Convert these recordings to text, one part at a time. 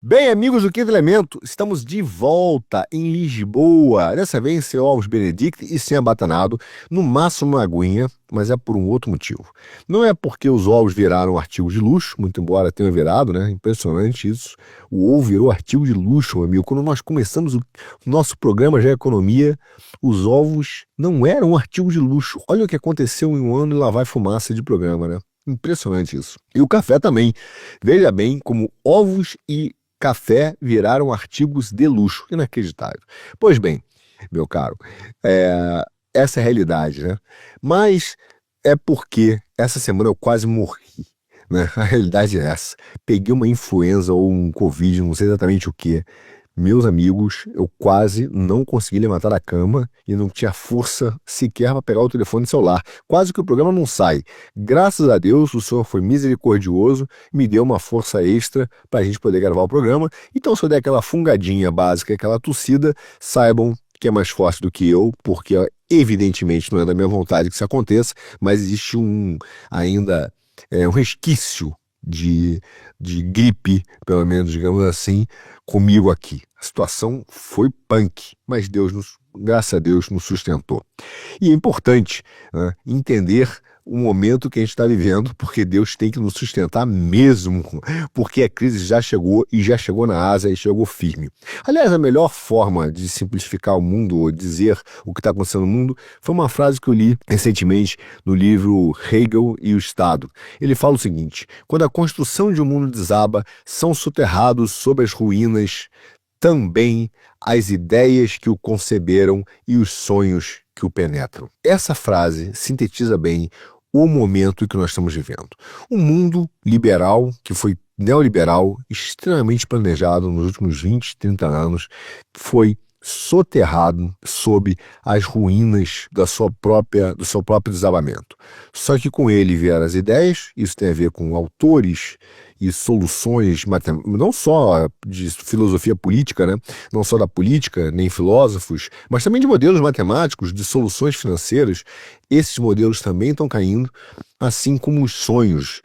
Bem, amigos do Quinto Elemento, estamos de volta em Lisboa. Dessa vez sem ovos Benedict e sem abatanado, no máximo uma aguinha, mas é por um outro motivo. Não é porque os ovos viraram artigo de luxo, muito embora tenham virado, né? Impressionante isso. O ovo virou artigo de luxo, meu amigo. Quando nós começamos o nosso programa já é Economia, os ovos não eram um artigo de luxo. Olha o que aconteceu em um ano e lá vai fumaça de programa, né? Impressionante isso. E o café também. Veja bem como ovos e café viraram artigos de luxo. Inacreditável. Pois bem, meu caro, essa é a realidade, né? Mas é porque essa semana eu quase morri, né? A realidade é essa. Peguei uma influenza ou um Covid, não sei exatamente o que. Meus amigos, eu quase não consegui levantar da cama e não tinha força sequer para pegar o telefone celular. Quase que o programa não sai. Graças a Deus, o Senhor foi misericordioso e me deu uma força extra para a gente poder gravar o programa. Então, se eu der aquela fungadinha básica, aquela tossida, saibam que é mais forte do que eu, porque evidentemente não é da minha vontade que isso aconteça, mas existe ainda um resquício de gripe, pelo menos, digamos assim, comigo aqui. A situação foi punk, mas graças a Deus, nos sustentou. E é importante, né, entender o momento que a gente está vivendo, porque Deus tem que nos sustentar mesmo, porque a crise já chegou e já chegou na Ásia e chegou firme. Aliás, a melhor forma de simplificar o mundo ou dizer o que está acontecendo no mundo foi uma frase que eu li recentemente no livro Hegel e o Estado. Ele fala o seguinte: quando a construção de um mundo desaba, são soterrados sob as ruínas também as ideias que o conceberam e os sonhos que o penetram. Essa frase sintetiza bem o momento que nós estamos vivendo. Um mundo liberal, que foi neoliberal, extremamente planejado nos últimos 20, 30 anos, foi soterrado sob as ruínas do seu próprio desabamento. Só que com ele vieram as ideias, isso tem a ver com autores e soluções, não só de filosofia política, né? Não só da política, nem filósofos, mas também de modelos matemáticos, de soluções financeiras. Esses modelos também estão caindo, assim como os sonhos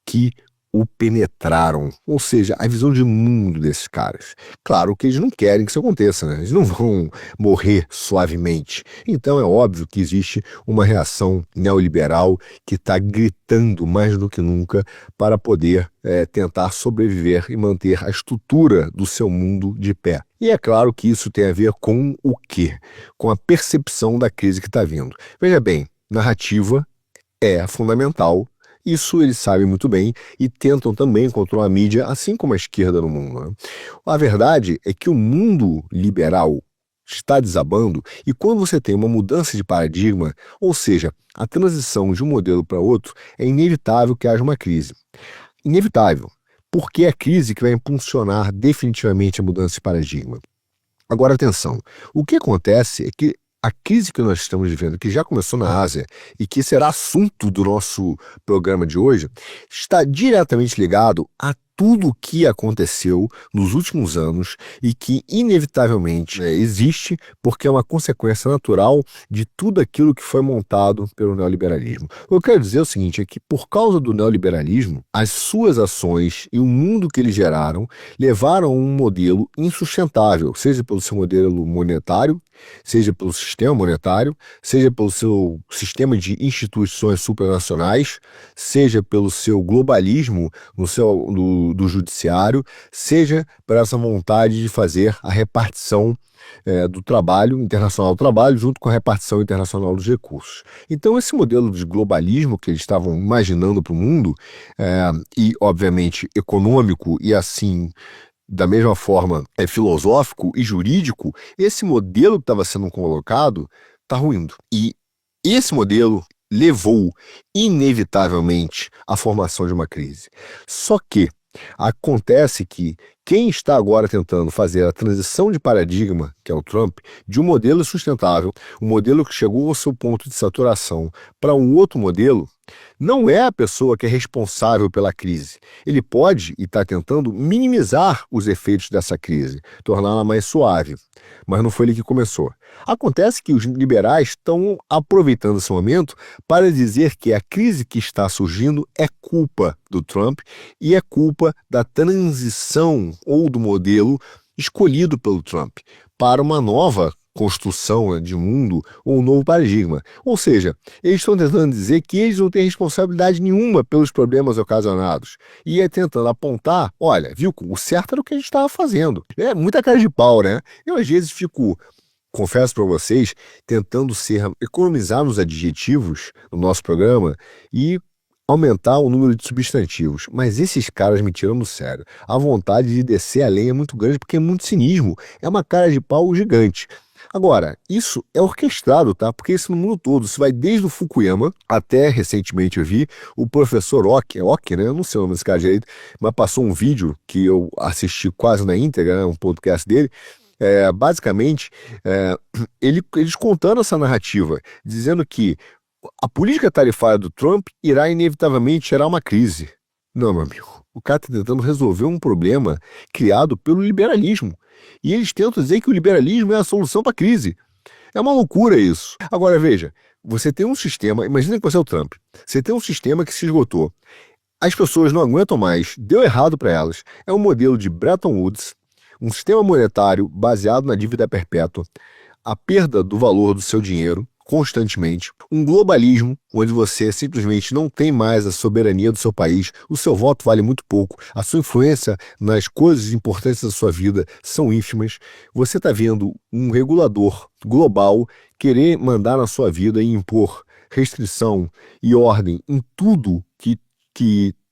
que o penetraram, ou seja, a visão de mundo desses caras. Claro que eles não querem que isso aconteça, né? Eles não vão morrer suavemente. Então é óbvio que existe uma reação neoliberal que está gritando mais do que nunca para poder tentar sobreviver e manter a estrutura do seu mundo de pé. E é claro que isso tem a ver com o quê? Com a percepção da crise que está vindo. Veja bem, narrativa é fundamental. Isso eles sabem muito bem e tentam também controlar a mídia, assim como a esquerda no mundo, né? A verdade é que o mundo liberal está desabando e quando você tem uma mudança de paradigma, ou seja, a transição de um modelo para outro, é inevitável que haja uma crise. Inevitável, porque é a crise que vai impulsionar definitivamente a mudança de paradigma. Agora, atenção, o que acontece é que a crise que nós estamos vivendo, que já começou na Ásia e que será assunto do nosso programa de hoje, está diretamente ligado a tudo o que aconteceu nos últimos anos e que, inevitavelmente, existe porque é uma consequência natural de tudo aquilo que foi montado pelo neoliberalismo. O que eu quero dizer é o seguinte, é que por causa do neoliberalismo, as suas ações e o mundo que eles geraram levaram a um modelo insustentável, seja pelo seu modelo monetário, seja pelo sistema monetário, seja pelo seu sistema de instituições supranacionais, seja pelo seu globalismo do judiciário, seja por essa vontade de fazer a repartição do trabalho, internacional do trabalho, junto com a repartição internacional dos recursos. Então, esse modelo de globalismo que eles estavam imaginando para o mundo, e, obviamente, econômico e assim da mesma forma filosófico e jurídico, esse modelo que estava sendo colocado está ruindo. E esse modelo levou, inevitavelmente, à formação de uma crise. Só que acontece que quem está agora tentando fazer a transição de paradigma, que é o Trump, de um modelo sustentável, um modelo que chegou ao seu ponto de saturação, para um outro modelo, não é a pessoa que é responsável pela crise. Ele pode e está tentando minimizar os efeitos dessa crise, torná-la mais suave. Mas não foi ele que começou. Acontece que os liberais estão aproveitando esse momento para dizer que a crise que está surgindo é culpa do Trump e é culpa da transição ou do modelo escolhido pelo Trump para uma nova construção de mundo ou um novo paradigma. Ou seja, eles estão tentando dizer que eles não têm responsabilidade nenhuma pelos problemas ocasionados. E é tentando apontar, olha, viu, o certo era o que a gente estava fazendo. É muita cara de pau, né? Eu às vezes fico, confesso para vocês, tentando economizar nos adjetivos no nosso programa e aumentar o número de substantivos. Mas esses caras me tiram do sério. A vontade de descer a lenha é muito grande porque é muito cinismo. É uma cara de pau gigante. Agora, isso é orquestrado, tá? Porque isso no mundo todo. Isso vai desde o Fukuyama até, recentemente eu vi, o professor Oki, é Oki, né? Eu não sei o nome desse cara direito, mas passou um vídeo que eu assisti quase na íntegra, né? Um podcast dele. Basicamente, eles contando essa narrativa, dizendo que a política tarifária do Trump irá inevitavelmente gerar uma crise. Não, meu amigo. O cara está tentando resolver um problema criado pelo liberalismo. E eles tentam dizer que o liberalismo é a solução para a crise. É uma loucura isso. Agora, veja, você tem um sistema, imagina que você é o Trump, você tem um sistema que se esgotou. As pessoas não aguentam mais, deu errado para elas. É um modelo de Bretton Woods, um sistema monetário baseado na dívida perpétua, a perda do valor do seu dinheiro constantemente, um globalismo onde você simplesmente não tem mais a soberania do seu país, o seu voto vale muito pouco, a sua influência nas coisas importantes da sua vida são ínfimas, você está vendo um regulador global querer mandar na sua vida e impor restrição e ordem em tudo que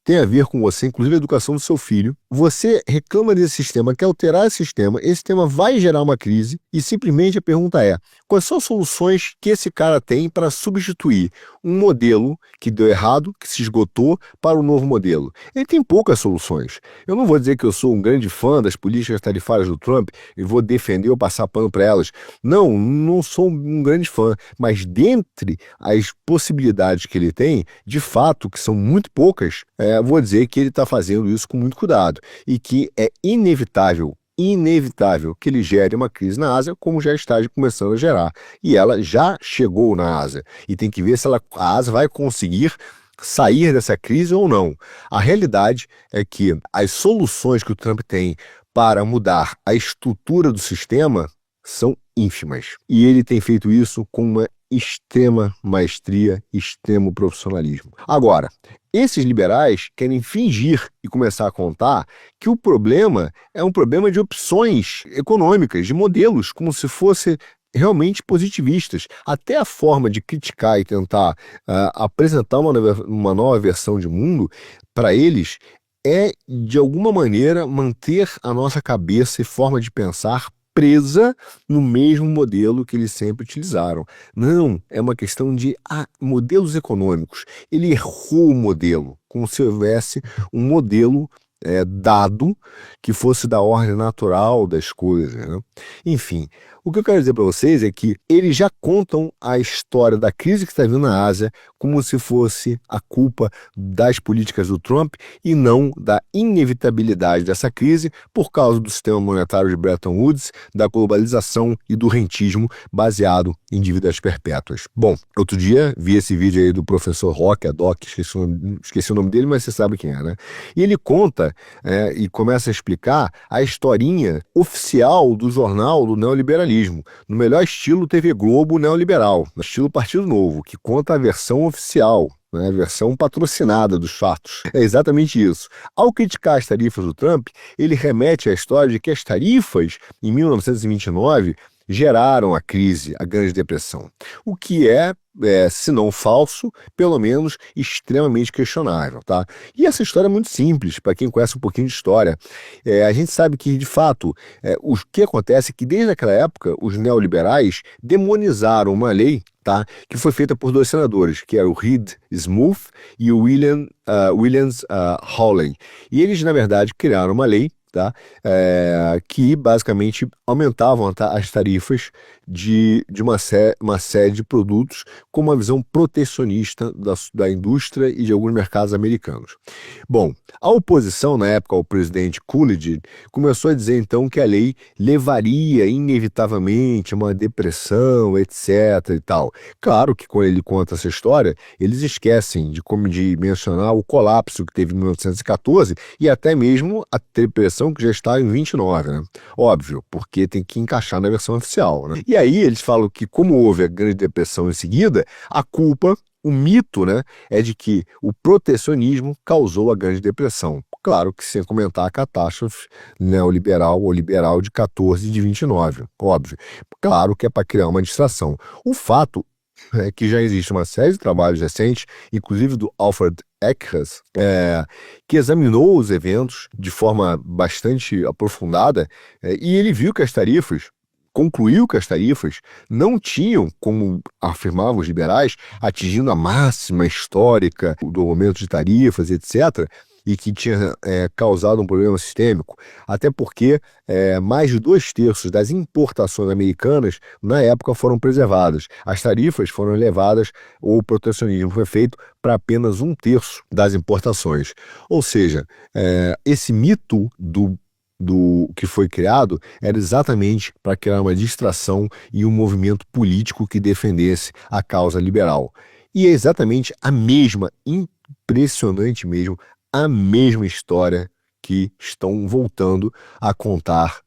tem a ver com você, inclusive a educação do seu filho. Você reclama desse sistema, quer alterar esse sistema vai gerar uma crise e simplesmente a pergunta é: quais são as soluções que esse cara tem para substituir um modelo que deu errado, que se esgotou, para um novo modelo? Ele tem poucas soluções. Eu não vou dizer que eu sou um grande fã das políticas tarifárias do Trump e vou defender ou passar pano para elas. Não sou um grande fã, mas dentre as possibilidades que ele tem, de fato, que são muito poucas, vou dizer que ele está fazendo isso com muito cuidado e que é inevitável que ele gere uma crise na Ásia, como já está começando a gerar. E ela já chegou na Ásia. E tem que ver se a Ásia vai conseguir sair dessa crise ou não. A realidade é que as soluções que o Trump tem para mudar a estrutura do sistema são ínfimas. E ele tem feito isso com uma extrema maestria, extremo profissionalismo. Agora, esses liberais querem fingir e começar a contar que o problema é um problema de opções econômicas, de modelos, como se fosse realmente positivistas. Até a forma de criticar e tentar apresentar uma nova versão de mundo, para eles, é, de alguma maneira, manter a nossa cabeça e forma de pensar presa no mesmo modelo que eles sempre utilizaram. Não, é uma questão de modelos econômicos. Ele errou o modelo, como se houvesse um modelo dado que fosse da ordem natural das coisas, né? Enfim, o que eu quero dizer para vocês é que eles já contam a história da crise que está vindo na Ásia como se fosse a culpa das políticas do Trump e não da inevitabilidade dessa crise por causa do sistema monetário de Bretton Woods, da globalização e do rentismo baseado em dívidas perpétuas. Bom, outro dia vi esse vídeo aí do professor Roque, a Doc, esqueci o nome dele, mas você sabe quem é, né? E ele conta e começa a explicar a historinha oficial do jornal do neoliberalismo, no melhor estilo TV Globo neoliberal, no estilo Partido Novo, que conta a versão oficial, né, a versão patrocinada dos fatos. É exatamente isso. Ao criticar as tarifas do Trump, ele remete à história de que as tarifas, em 1929, geraram a crise, a Grande Depressão. O que se não falso, pelo menos extremamente questionável, tá? E essa história é muito simples, para quem conhece um pouquinho de história. A gente sabe que, de fato, o que acontece é que, desde aquela época, os neoliberais demonizaram uma lei, tá, que foi feita por dois senadores, que eram o Reed Smoot e o Williams Hawley. E eles, na verdade, criaram uma lei tá? Que basicamente aumentavam as tarifas de uma série de produtos com uma visão protecionista da indústria e de alguns mercados americanos. Bom, a oposição, na época, ao presidente Coolidge, começou a dizer então que a lei levaria inevitavelmente a uma depressão, etc. e tal. Claro que quando ele conta essa história, eles esquecem de mencionar o colapso que teve em 1914 e até mesmo a depressão que já está em 29, né? Óbvio, porque tem que encaixar na versão oficial, né? E aí eles falam que como houve a Grande Depressão em seguida, a culpa, o mito, né, é de que o protecionismo causou a Grande Depressão. Claro que sem comentar a catástrofe neoliberal ou liberal de 14 e de 29, óbvio. Claro que é para criar uma distração. O fato é que já existe uma série de trabalhos recentes, inclusive do Alfred Eckers, que examinou os eventos de forma bastante aprofundada, e ele viu que concluiu que as tarifas não tinham, como afirmavam os liberais, atingindo a máxima histórica do aumento de tarifas, etc., e que tinha causado um problema sistêmico, até porque mais de 2/3 das importações americanas, na época, foram preservadas. As tarifas foram elevadas, ou o protecionismo foi feito para apenas 1/3 das importações. Ou seja, esse mito do que foi criado era exatamente para criar uma distração e um movimento político que defendesse a causa liberal. E é exatamente a mesma, impressionante mesmo, a mesma história que estão voltando a contar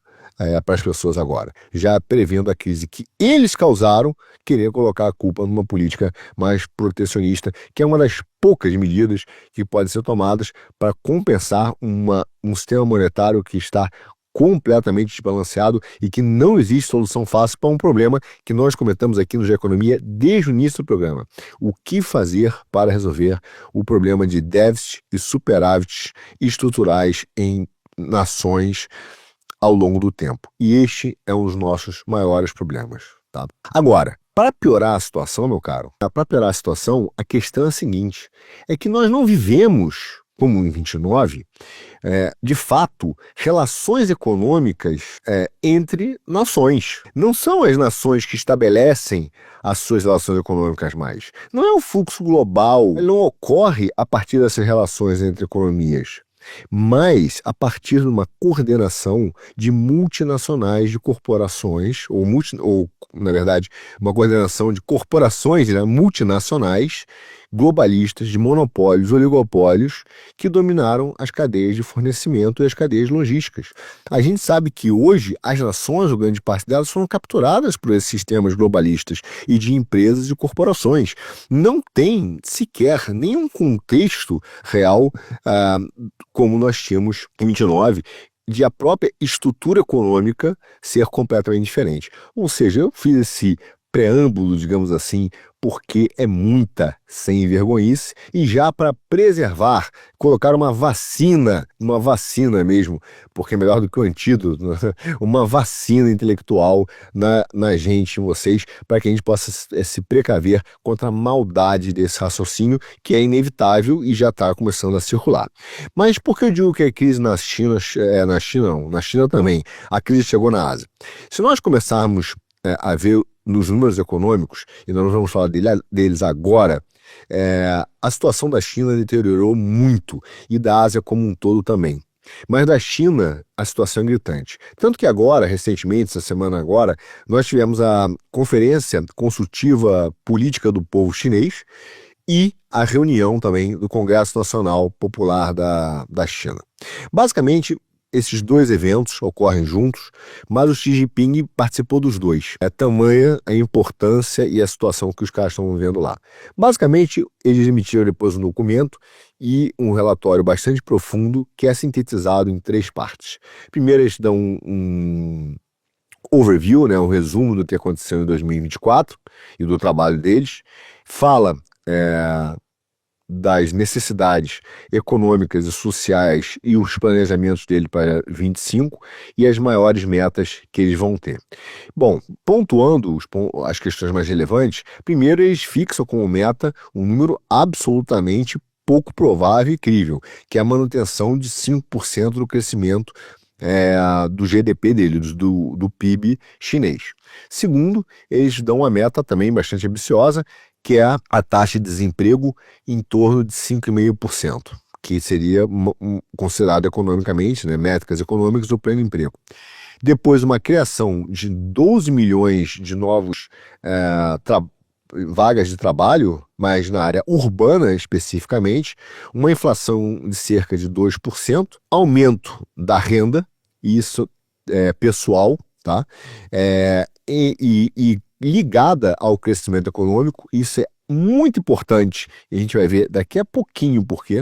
para as pessoas agora, já prevendo a crise que eles causaram, querer colocar a culpa numa política mais protecionista, que é uma das poucas medidas que podem ser tomadas para compensar um sistema monetário que está completamente desbalanceado e que não existe solução fácil para um problema que nós comentamos aqui no Geoeconomia desde o início do programa. O que fazer para resolver o problema de déficit e superávites estruturais em nações ao longo do tempo. E este é um dos nossos maiores problemas, tá? Agora, para piorar a situação, meu caro, para piorar a situação, a questão é a seguinte, é que nós não vivemos, como em 29, de fato, relações econômicas entre nações. Não são as nações que estabelecem as suas relações econômicas mais. Não é um fluxo global, ele não ocorre a partir dessas relações entre economias, mas a partir de uma coordenação de multinacionais, de corporações, ou na verdade, uma coordenação de corporações, né, multinacionais, globalistas, de monopólios, oligopólios, que dominaram as cadeias de fornecimento e as cadeias logísticas. A gente sabe que hoje as nações, ou grande parte delas, foram capturadas por esses sistemas globalistas e de empresas e corporações. Não tem sequer nenhum contexto real como nós tínhamos em 29, de a própria estrutura econômica ser completamente diferente. Ou seja, eu fiz esse preâmbulo, digamos assim, porque é muita sem vergonhice, e já para preservar, colocar uma vacina mesmo, porque é melhor do que o antídoto, né? Uma vacina intelectual na gente, em vocês, para que a gente possa se precaver contra a maldade desse raciocínio, que é inevitável e já está começando a circular. Mas por que eu digo que a crise na China também, a crise chegou na Ásia? Se nós começarmos a ver nos números econômicos, e nós vamos falar deles agora, a situação da China deteriorou muito, e da Ásia como um todo também. Mas da China, a situação é gritante. Tanto que agora, recentemente, essa semana agora, nós tivemos a Conferência Consultiva Política do Povo Chinês e a reunião também do Congresso Nacional Popular da China. Basicamente, esses dois eventos ocorrem juntos, mas o Xi Jinping participou dos dois. É tamanha a importância e a situação que os caras estão vivendo lá. Basicamente, eles emitiram depois um documento e um relatório bastante profundo que é sintetizado em 3 partes. Primeiro, eles dão um overview, né, um resumo do que aconteceu em 2024 e do trabalho deles. Fala das necessidades econômicas e sociais e os planejamentos dele para 25 e as maiores metas que eles vão ter. Bom, pontuando as questões mais relevantes, primeiro eles fixam como meta um número absolutamente pouco provável e crível, que é a manutenção de 5% do crescimento do GDP deles, do PIB chinês. Segundo, eles dão uma meta também bastante ambiciosa, que é a taxa de desemprego em torno de 5,5%, que seria considerado economicamente, né, métricas econômicas, o pleno emprego. Depois, uma criação de 12 milhões de novos vagas de trabalho, mas na área urbana especificamente, uma inflação de cerca de 2%, aumento da renda, isso é pessoal, tá? E ligada ao crescimento econômico, isso é muito importante, e a gente vai ver daqui a pouquinho porque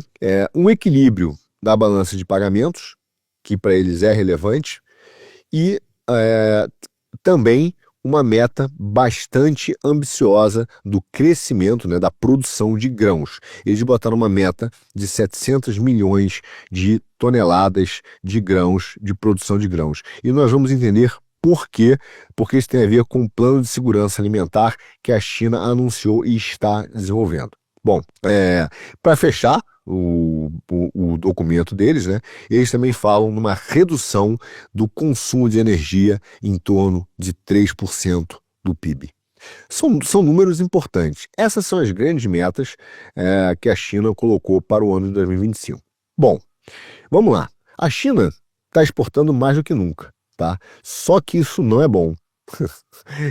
um equilíbrio da balança de pagamentos, que para eles é relevante, e também uma meta bastante ambiciosa do crescimento, né, da produção de grãos. Eles botaram uma meta de 700 milhões de toneladas de grãos, de produção de grãos. E nós vamos entender por quê, porque isso tem a ver com o plano de segurança alimentar que a China anunciou e está desenvolvendo. Bom, para fechar o documento deles, né, eles também falam numa redução do consumo de energia em torno de 3% do PIB. São números importantes. Essas são as grandes metas que a China colocou para o ano de 2025. Bom, vamos lá. A China está exportando mais do que nunca, tá? Só que isso não é bom.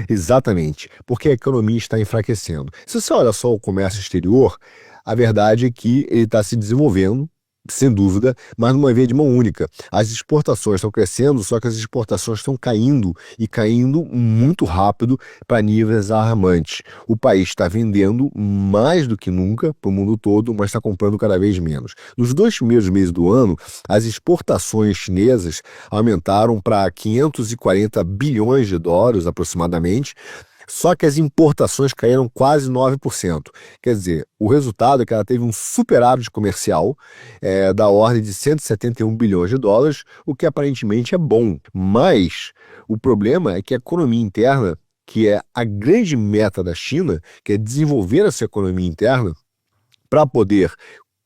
Exatamente, porque a economia está enfraquecendo. Se você olha só o comércio exterior, a verdade é que ele está se desenvolvendo, sem dúvida, mas numa via de mão única. As exportações estão crescendo, só que as exportações estão caindo, e caindo muito rápido para níveis alarmantes. O país está vendendo mais do que nunca para o mundo todo, mas está comprando cada vez menos. Nos 2 primeiros meses do ano, as exportações chinesas aumentaram para 540 bilhões de dólares aproximadamente, só que as importações caíram quase 9%. Quer dizer, o resultado é que ela teve um superávit comercial da ordem de 171 bilhões de dólares, o que aparentemente é bom. Mas o problema é que a economia interna, que é a grande meta da China, que é desenvolver essa economia interna para poder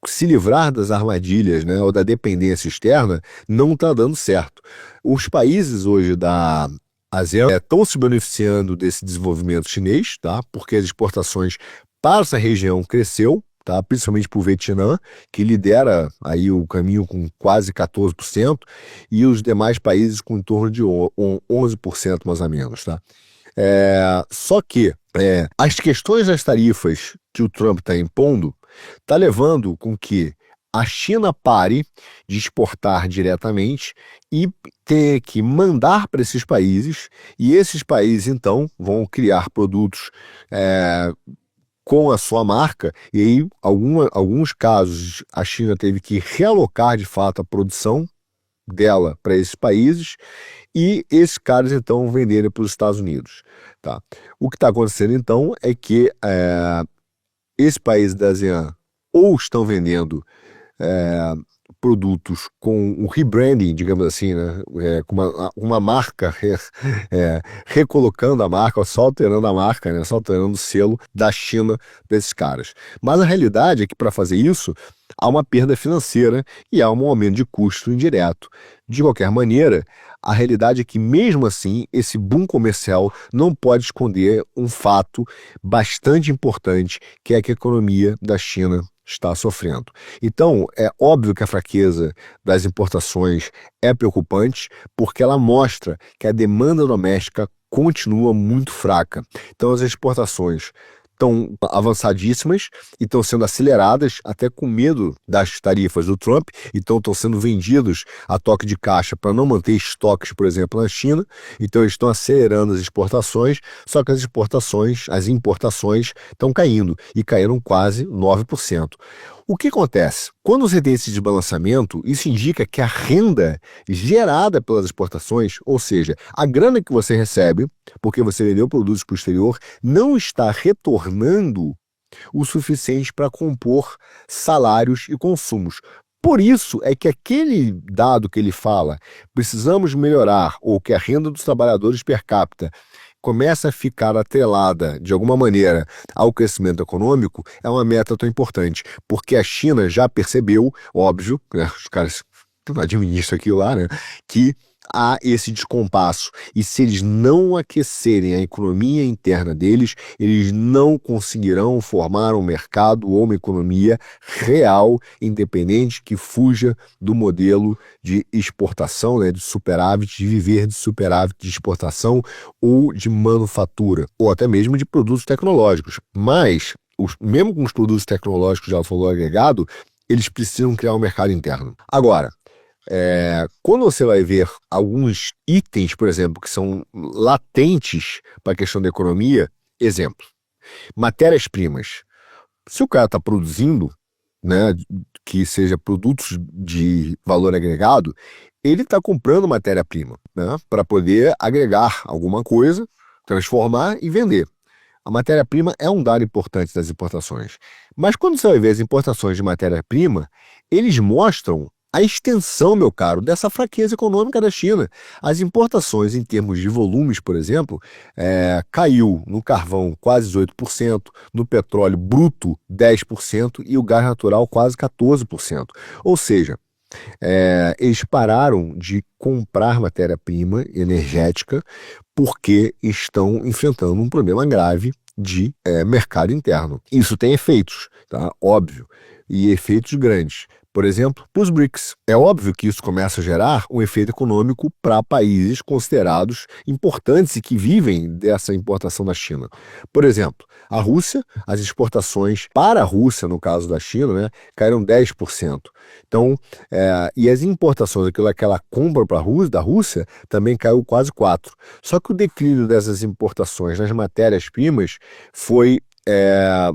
se livrar das armadilhas, né, ou da dependência externa, não está dando certo. Os países hoje da ASEAN estão se beneficiando desse desenvolvimento chinês, tá? Porque as exportações para essa região cresceu, tá? Principalmente para o Vietnã, que lidera aí o caminho com quase 14%, e os demais países com em torno de 11% mais ou menos, tá? Só que as questões das tarifas que o Trump está impondo está levando com que a China pare de exportar diretamente e ter que mandar para esses países, e esses países então vão criar produtos com a sua marca, e aí alguns casos a China teve que realocar de fato a produção dela para esses países, e esses caras então venderem para os Estados Unidos. Tá? O que está acontecendo então é que esses países da ASEAN ou estão vendendo produtos com o rebranding, digamos assim, né? Com uma marca, recolocando a marca, ou só alterando a marca, né? Só alterando o selo da China para esses caras. Mas a realidade é que para fazer isso, há uma perda financeira e há um aumento de custo indireto. De qualquer maneira, a realidade é que, mesmo assim, esse boom comercial não pode esconder um fato bastante importante, que é que a economia da China está sofrendo. Então, é óbvio que a fraqueza das importações é preocupante, porque ela mostra que a demanda doméstica continua muito fraca. Então, as exportações estão avançadíssimas e estão sendo aceleradas, até com medo das tarifas do Trump, então estão sendo vendidos a toque de caixa para não manter estoques, por exemplo, na China. Então eles estão acelerando as exportações, só que as importações estão caindo, e caíram quase 9%. O que acontece? Quando você tem esse desbalanceamento, isso indica que a renda gerada pelas exportações, ou seja, a grana que você recebe, porque você vendeu produtos para o exterior, não está retornando o suficiente para compor salários e consumos. Por isso é que aquele dado que ele fala, precisamos melhorar, ou que a renda dos trabalhadores per capita começa a ficar atrelada, de alguma maneira, ao crescimento econômico, é uma meta tão importante, porque a China já percebeu, óbvio, né, os caras administra aquilo lá, né? Que há esse descompasso. E se eles não aquecerem a economia interna deles, eles não conseguirão formar um mercado ou uma economia real, independente, que fuja do modelo de exportação, né, de superávit, de viver de superávit de exportação ou de manufatura, ou até mesmo de produtos tecnológicos. Mas, mesmo com os produtos tecnológicos de alto valor agregado, eles precisam criar um mercado interno. Agora, quando você vai ver alguns itens, por exemplo, que são latentes para a questão da economia, exemplo, matérias-primas. Se o cara está produzindo, né, que seja produtos de valor agregado, ele está comprando matéria-prima, né, para poder agregar alguma coisa, transformar e vender. A matéria-prima é um dado importante das importações. Mas quando você vai ver as importações de matéria-prima, eles mostram a extensão, meu caro, dessa fraqueza econômica da China. As importações, em termos de volumes, por exemplo, caiu no carvão quase 18%, no petróleo bruto 10% e o gás natural quase 14%. Ou seja, eles pararam de comprar matéria-prima energética porque estão enfrentando um problema grave de mercado interno. Isso tem efeitos, tá? Óbvio, e efeitos grandes. Por exemplo, para os BRICS. É óbvio que isso começa a gerar um efeito econômico para países considerados importantes e que vivem dessa importação da China. Por exemplo, a Rússia, as exportações para a Rússia, no caso da China, né, caíram 10%. Então, e as importações, aquilo que ela compra para da Rússia, também caiu quase 4%. Só que o declínio dessas importações nas matérias-primas foi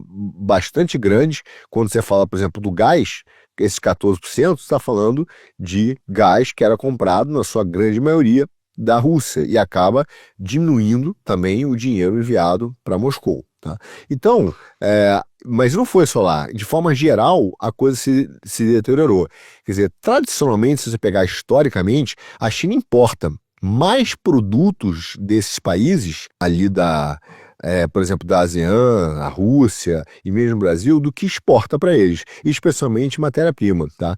bastante grande. Quando você fala, por exemplo, do gás, esses 14% está falando de gás que era comprado, na sua grande maioria, da Rússia e acaba diminuindo também o dinheiro enviado para Moscou. Tá? Então, mas não foi só lá. De forma geral, a coisa se deteriorou. Quer dizer, tradicionalmente, se você pegar historicamente, a China importa mais produtos desses países ali por exemplo, da ASEAN, a Rússia e mesmo o Brasil, do que exporta para eles, especialmente matéria-prima, tá?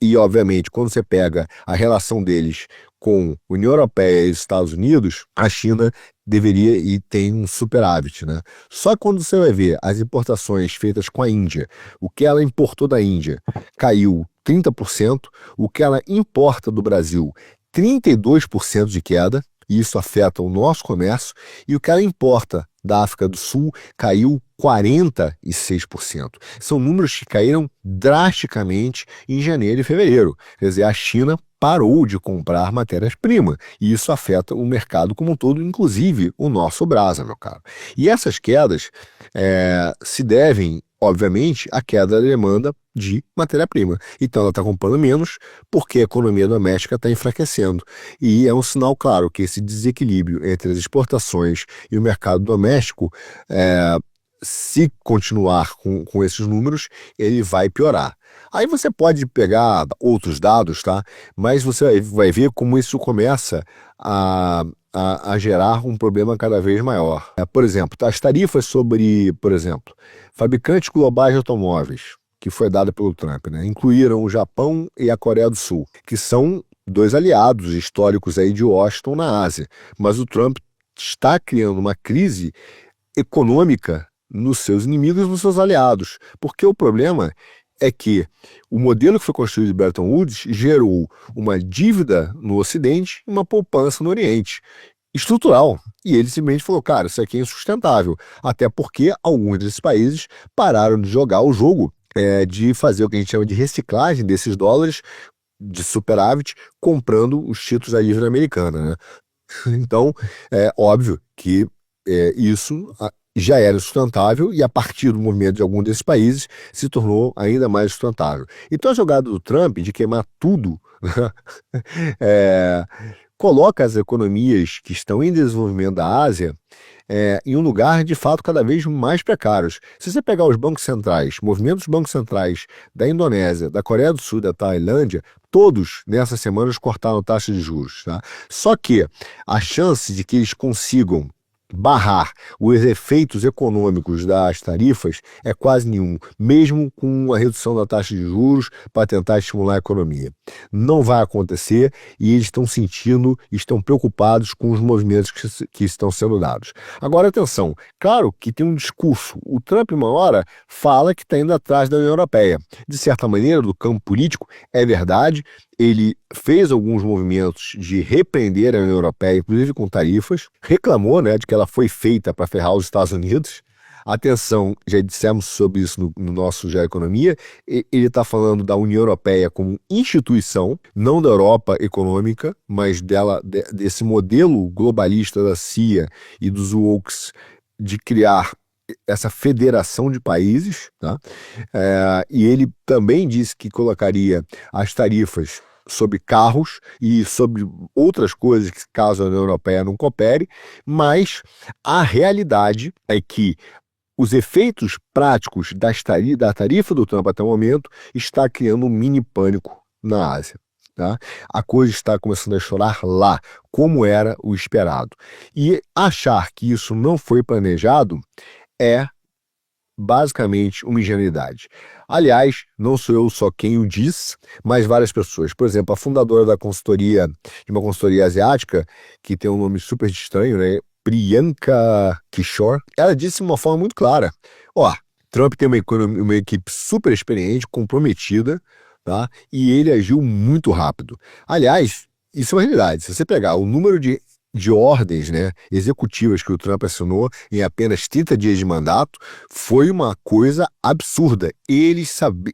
E, obviamente, quando você pega a relação deles com a União Europeia e os Estados Unidos, a China deveria e tem um superávit, né? Só que quando você vai ver as importações feitas com a Índia, o que ela importou da Índia caiu 30%, o que ela importa do Brasil, 32% de queda, e isso afeta o nosso comércio, e o que ela importa da África do Sul caiu 46%. São números que caíram drasticamente em janeiro e fevereiro. Quer dizer, a China parou de comprar matérias-primas, e isso afeta o mercado como um todo, inclusive o nosso Brasa, meu caro. E essas quedas se devem, obviamente, à queda da demanda de matéria-prima. Então ela está comprando menos porque a economia doméstica está enfraquecendo. E é um sinal claro que esse desequilíbrio entre as exportações e o mercado doméstico, se continuar com esses números, ele vai piorar. Aí você pode pegar outros dados, tá? Mas você vai ver como isso começa a gerar um problema cada vez maior. Por exemplo, as tarifas sobre, por exemplo, fabricantes globais de automóveis, que foi dada pelo Trump, né? Incluíram o Japão e a Coreia do Sul, que são dois aliados históricos aí de Washington na Ásia. Mas o Trump está criando uma crise econômica nos seus inimigos e nos seus aliados. Porque o problema é que o modelo que foi construído em Bretton Woods gerou uma dívida no Ocidente e uma poupança no Oriente, estrutural. E ele simplesmente falou, cara, isso aqui é insustentável. Até porque alguns desses países pararam de jogar o jogo de fazer o que a gente chama de reciclagem desses dólares de superávit, comprando os títulos da dívida americana, né? Então, é óbvio que isso já era sustentável e a partir do movimento de algum desses países se tornou ainda mais sustentável. Então a jogada do Trump de queimar tudo coloca as economias que estão em desenvolvimento da Ásia em um lugar de fato cada vez mais precários. Se você pegar os bancos centrais, movimentos dos bancos centrais da Indonésia, da Coreia do Sul, da Tailândia, todos nessas semanas cortaram taxa de juros. Tá? Só que a chance de que eles consigam barrar os efeitos econômicos das tarifas é quase nenhum, mesmo com a redução da taxa de juros para tentar estimular a economia. Não vai acontecer e eles estão sentindo, estão preocupados com os movimentos que estão sendo dados. Agora, atenção, claro que tem um discurso. O Trump, uma hora, fala que está indo atrás da União Europeia. De certa maneira, do campo político, é verdade, ele fez alguns movimentos de repreender a União Europeia, inclusive com tarifas, reclamou, né, de que ela foi feita para ferrar os Estados Unidos. Atenção, já dissemos sobre isso no nosso Já Economia, ele está falando da União Europeia como instituição, não da Europa econômica, mas desse modelo globalista da CIA e dos wokes de criar essa federação de países, tá? E ele também disse que colocaria as tarifas sobre carros e sobre outras coisas que caso a União Europeia não coopere, mas a realidade é que os efeitos práticos da tarifa do Trump até o momento está criando um mini pânico na Ásia. Tá? A coisa está começando a chorar lá, como era o esperado. E achar que isso não foi planejado é basicamente uma ingenuidade. Aliás, não sou eu só quem o diz, mas várias pessoas. Por exemplo, a fundadora de uma consultoria asiática, que tem um nome super estranho, né? Priyanka Kishore, ela disse de uma forma muito clara: ó, Trump tem uma equipe super experiente, comprometida, tá? E ele agiu muito rápido. Aliás, isso é uma realidade. Se você pegar o número de ordens, né, executivas que o Trump assinou em apenas 30 dias de mandato, foi uma coisa absurda. Ele sabe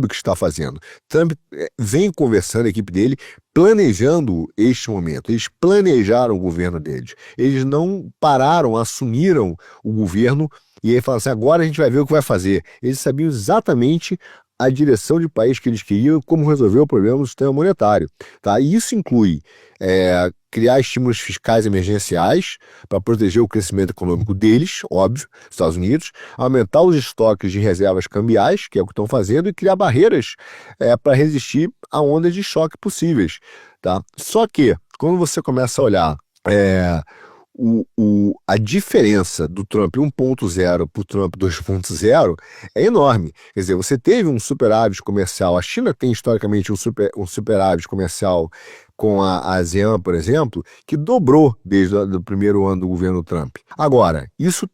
o que está fazendo. Trump vem conversando, a equipe dele, planejando este momento. Eles planejaram o governo deles. Eles não pararam, assumiram o governo e aí falaram assim, agora a gente vai ver o que vai fazer. Eles sabiam exatamente a direção de país que eles queriam e como resolver o problema do sistema monetário. Tá? E isso inclui criar estímulos fiscais emergenciais para proteger o crescimento econômico deles, óbvio, Estados Unidos, aumentar os estoques de reservas cambiais, que é o que estão fazendo, e criar barreiras para resistir a ondas de choque possíveis. Tá? Só que, quando você começa a olhar a diferença do Trump 1.0 para o Trump 2.0 é enorme. Quer dizer, você teve um superávit comercial, a China tem historicamente um superávit comercial com a ASEAN, por exemplo, que dobrou desde o primeiro ano do governo Trump. Agora, isso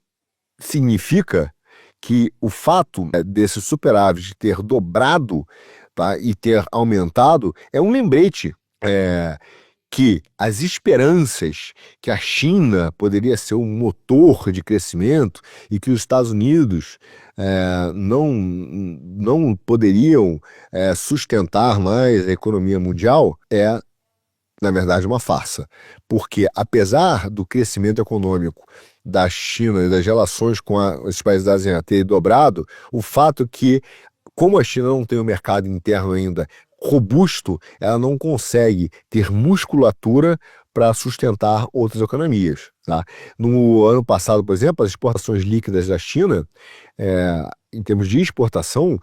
significa que o fato desse superávit ter dobrado, tá, e ter aumentado é um lembrete que as esperanças que a China poderia ser um motor de crescimento e que os Estados Unidos não poderiam sustentar mais a economia mundial na verdade, uma farsa. Porque, apesar do crescimento econômico da China e das relações com os países da ASEAN ter dobrado, o fato que, como a China não tem um mercado interno ainda robusto, ela não consegue ter musculatura para sustentar outras economias. Tá? No ano passado, por exemplo, as exportações líquidas da China, em termos de exportação,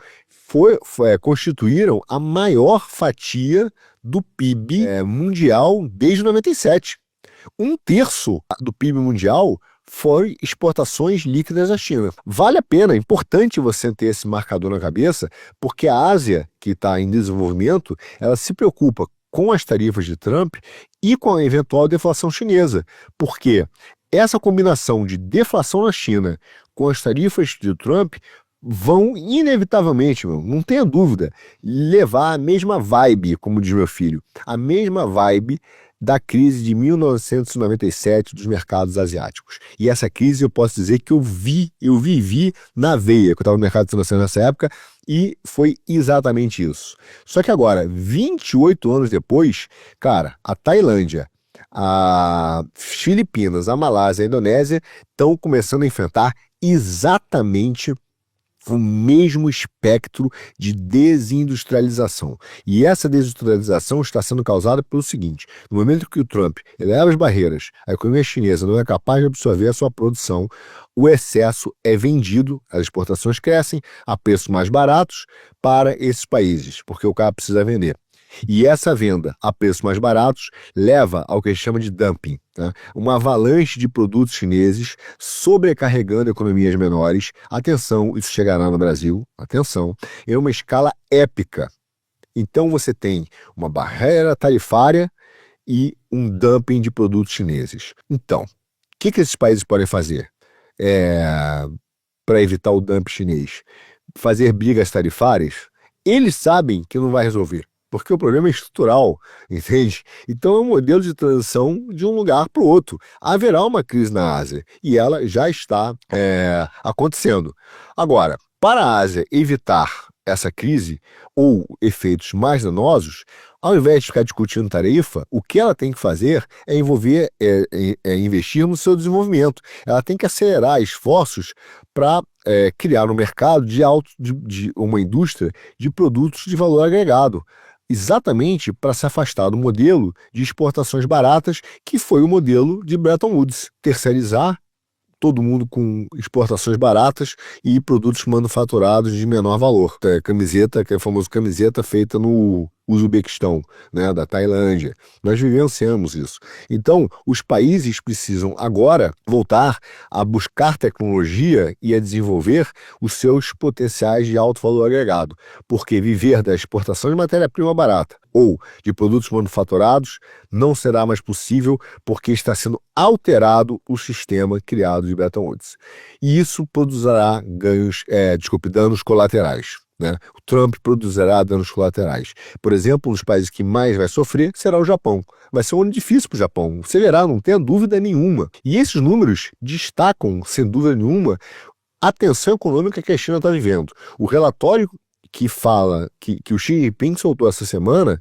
constituíram a maior fatia do PIB mundial desde 97. Um terço do PIB mundial foi exportações líquidas da China. Vale a pena, é importante você ter esse marcador na cabeça, porque a Ásia, que está em desenvolvimento, ela se preocupa com as tarifas de Trump e com a eventual deflação chinesa. Porque essa combinação de deflação na China com as tarifas de Trump vão inevitavelmente, não tenha dúvida, levar a mesma vibe, como diz meu filho, a mesma vibe da crise de 1997 dos mercados asiáticos. E essa crise eu posso dizer que eu vivi na veia, que eu estava no mercado financeiro nessa época, e foi exatamente isso. Só que agora, 28 anos depois, cara, a Tailândia, as Filipinas, a Malásia, a Indonésia estão começando a enfrentar exatamente o mesmo espectro de desindustrialização. E essa desindustrialização está sendo causada pelo seguinte: no momento que o Trump eleva as barreiras, a economia chinesa não é capaz de absorver a sua produção, o excesso é vendido, as exportações crescem a preços mais baratos para esses países, porque o cara precisa vender. E essa venda a preços mais baratos leva ao que a gente chama de dumping, tá? Uma avalanche de produtos chineses sobrecarregando economias menores. Atenção, isso chegará no Brasil, atenção, em uma escala épica. Então você tem uma barreira tarifária e um dumping de produtos chineses. Então, o que esses países podem fazer para evitar o dumping chinês? Fazer brigas tarifárias? Eles sabem que não vai resolver, porque o problema é estrutural, entende? Então é um modelo de transição de um lugar para o outro. Haverá uma crise na Ásia e ela já está acontecendo. Agora, para a Ásia evitar essa crise ou efeitos mais danosos, ao invés de ficar discutindo tarifa, o que ela tem que fazer é investir no seu desenvolvimento. Ela tem que acelerar esforços para criar um mercado de uma indústria de produtos de valor agregado, exatamente para se afastar do modelo de exportações baratas, que foi o modelo de Bretton Woods, terceirizar todo mundo com exportações baratas e produtos manufaturados de menor valor. Camiseta, que é a famosa camiseta feita no Uzbequistão, né, da Tailândia. Nós vivenciamos isso. Então, os países precisam agora voltar a buscar tecnologia e a desenvolver os seus potenciais de alto valor agregado, porque viver da exportação de matéria-prima barata ou de produtos manufaturados não será mais possível porque está sendo alterado o sistema criado de Bretton Woods. E isso produzirá danos colaterais. Né? O Trump produzirá danos colaterais. Por exemplo, um dos países que mais vai sofrer será o Japão. Vai ser um ano difícil para o Japão. Você verá, não tenha dúvida nenhuma. E esses números destacam, sem dúvida nenhuma, a tensão econômica que a China está vivendo. O relatório que fala que o Xi Jinping soltou essa semana,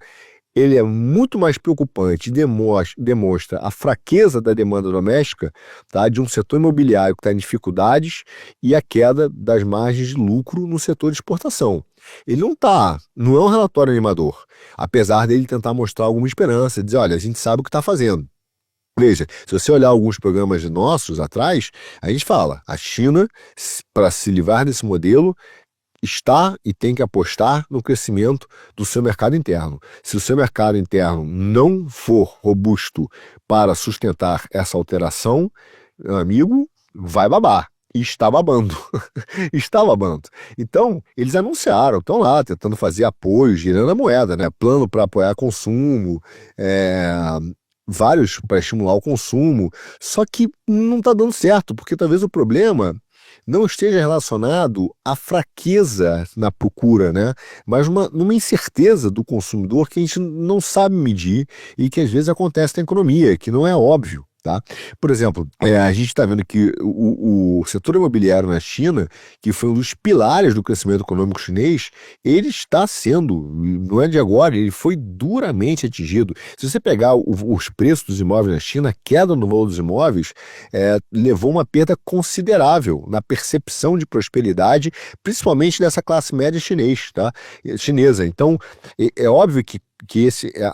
ele é muito mais preocupante, demonstra a fraqueza da demanda doméstica, tá, de um setor imobiliário que está em dificuldades e a queda das margens de lucro no setor de exportação. Ele não é um relatório animador, apesar dele tentar mostrar alguma esperança, dizer, olha, a gente sabe o que está fazendo. Veja, se você olhar alguns programas nossos atrás, a gente fala, a China, para se livrar desse modelo, está e tem que apostar no crescimento do seu mercado interno. Se o seu mercado interno não for robusto para sustentar essa alteração, meu amigo, vai babar. E está babando. Está babando. Então, eles anunciaram, estão lá tentando fazer apoio, girando a moeda, né? Plano para apoiar consumo, vários para estimular o consumo. Só que não está dando certo, porque talvez o problema não esteja relacionado à fraqueza na procura, né? Mas numa incerteza do consumidor que a gente não sabe medir e que às vezes acontece na economia, que não é óbvio. Tá? Por exemplo, a gente está vendo que o setor imobiliário na China, que foi um dos pilares do crescimento econômico chinês, ele está sendo, não é de agora, ele foi duramente atingido. Se você pegar os preços dos imóveis na China, a queda no valor dos imóveis levou uma perda considerável na percepção de prosperidade, principalmente dessa classe média chinesa. Então, é óbvio que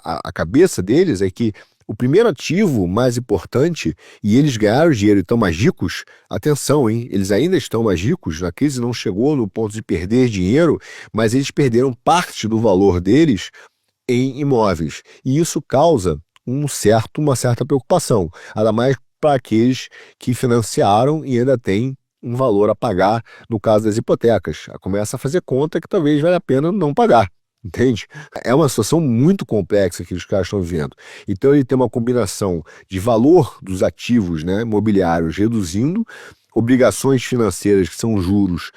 a cabeça deles é que o primeiro ativo mais importante, e eles ganharam dinheiro e estão mais ricos, atenção, hein? Eles ainda estão mais ricos, a crise não chegou no ponto de perder dinheiro, mas eles perderam parte do valor deles em imóveis. E isso causa uma certa preocupação, ainda mais para aqueles que financiaram e ainda têm um valor a pagar no caso das hipotecas. Começa a fazer conta que talvez valha a pena não pagar. Entende? É uma situação muito complexa que os caras estão vivendo. Então ele tem uma combinação de valor dos ativos, né, imobiliários reduzindo, obrigações financeiras, que são juros,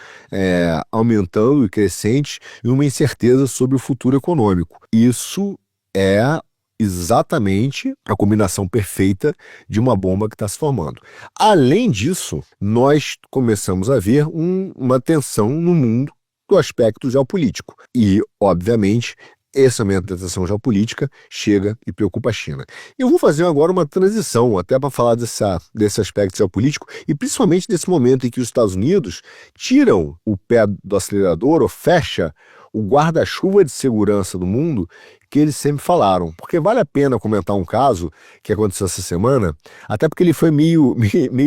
aumentando e crescentes, e uma incerteza sobre o futuro econômico. Isso é exatamente a combinação perfeita de uma bomba que está se formando. Além disso, nós começamos a ver uma tensão no mundo do aspecto geopolítico. E, obviamente, esse aumento da tensão geopolítica chega e preocupa a China. Eu vou fazer agora uma transição, até para falar desse aspecto geopolítico, e principalmente desse momento em que os Estados Unidos tiram o pé do acelerador ou fecha o guarda-chuva de segurança do mundo, que eles sempre falaram. Porque vale a pena comentar um caso que aconteceu essa semana, até porque ele foi meio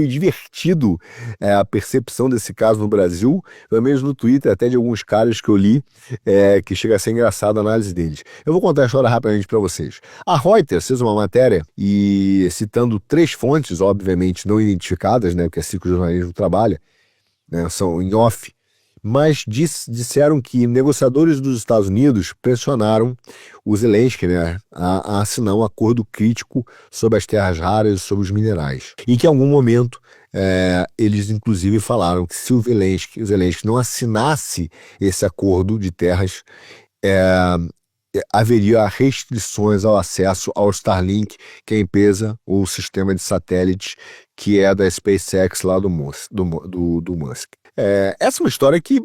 divertido, a percepção desse caso no Brasil, pelo menos no Twitter, até de alguns caras que eu li, que chega a ser engraçado a análise deles. Eu vou contar a história rapidamente para vocês. A Reuters fez uma matéria e citando 3 fontes, obviamente não identificadas, né, porque é assim que o jornalismo trabalha, né, são em off, mas disseram que negociadores dos Estados Unidos pressionaram o Zelensky, né, a assinar um acordo crítico sobre as terras raras e sobre os minerais. E que em algum momento eles inclusive falaram que se o Zelensky não assinasse esse acordo de terras, haveria restrições ao acesso ao Starlink, que é a empresa, o sistema de satélites que é da SpaceX lá do Musk. Essa é uma história que,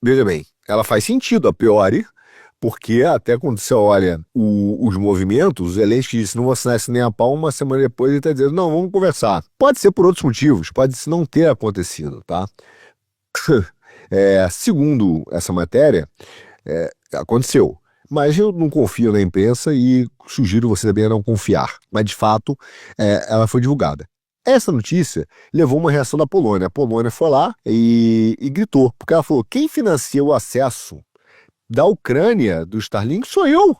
veja bem, ela faz sentido a priori, porque até quando você olha os movimentos, o Zelensky disse não vou assinar isso nem a pau, uma semana depois ele está dizendo não, vamos conversar. Pode ser por outros motivos, pode não ter acontecido, tá? Segundo essa matéria, aconteceu. Mas eu não confio na imprensa e sugiro você também a não confiar. Mas, de fato, ela foi divulgada. Essa notícia levou uma reação da Polônia. A Polônia foi lá e gritou, porque ela falou, quem financia o acesso da Ucrânia, do Starlink, sou eu.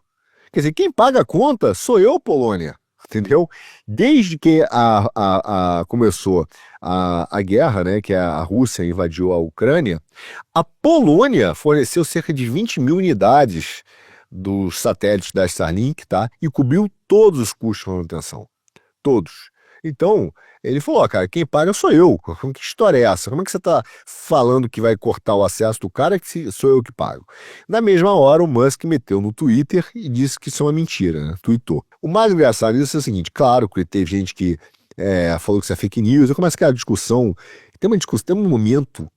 Quer dizer, quem paga a conta sou eu, Polônia. Entendeu? Desde que começou a guerra, né, que a Rússia invadiu a Ucrânia, a Polônia forneceu cerca de 20 mil unidades dos satélites da Starlink, tá? E cobriu todos os custos de manutenção. Todos. Então, ele falou, cara, quem paga sou eu. Que história é essa? Como é que você está falando que vai cortar o acesso do cara que sou eu que pago? Na mesma hora, o Musk meteu no Twitter e disse que isso é uma mentira, né? Tweetou. O mais engraçado disso é o seguinte, claro que teve gente que falou que isso é fake news, eu começo aquela discussão, tem um momento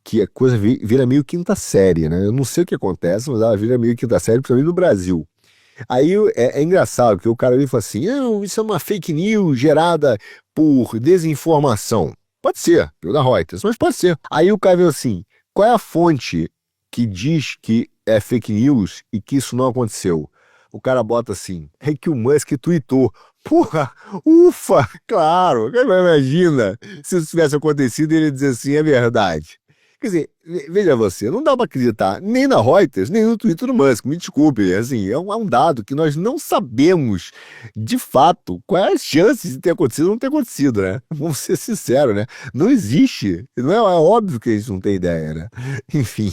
que a coisa vira meio quinta série, né? Eu não sei o que acontece, mas ela vira meio quinta série, principalmente no Brasil. Aí é engraçado, porque o cara ali fala assim, isso é uma fake news gerada por desinformação. Pode ser, pelo da Reuters, mas pode ser. Aí o cara vê assim, qual é a fonte que diz que é fake news e que isso não aconteceu? O cara bota assim, é que o Musk tweetou. Porra, ufa, claro, imagina se isso tivesse acontecido ele ia dizer assim, é verdade. Quer dizer, veja você, não dá para acreditar nem na Reuters, nem no Twitter do Musk, me desculpe, assim, é um dado que nós não sabemos de fato quais as chances de ter acontecido ou não ter acontecido, né? Vamos ser sinceros, né? Não existe, não é óbvio que a gente não tem ideia, né? Enfim,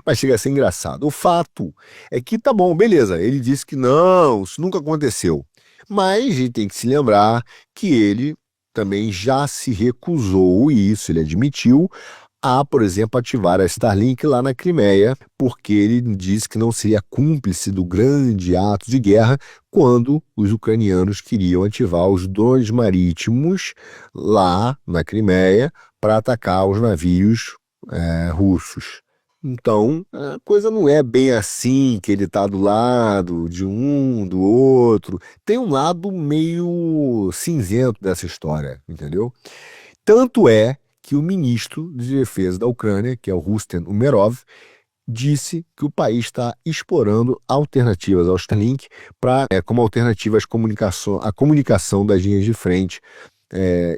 mas chega a ser engraçado. O fato é que tá bom, beleza, ele disse que não, isso nunca aconteceu, mas a gente tem que se lembrar que ele também já se recusou, e isso ele admitiu, a, por exemplo, ativar a Starlink lá na Crimeia, porque ele disse que não seria cúmplice do grande ato de guerra quando os ucranianos queriam ativar os drones marítimos lá na Crimeia para atacar os navios russos. Então, a coisa não é bem assim, que ele está do lado de um, do outro. Tem um lado meio cinzento dessa história, entendeu? Tanto é que o ministro de Defesa da Ucrânia, que é o Rustem Umerov, disse que o país está explorando alternativas ao Starlink como alternativa à comunicação das linhas de frente,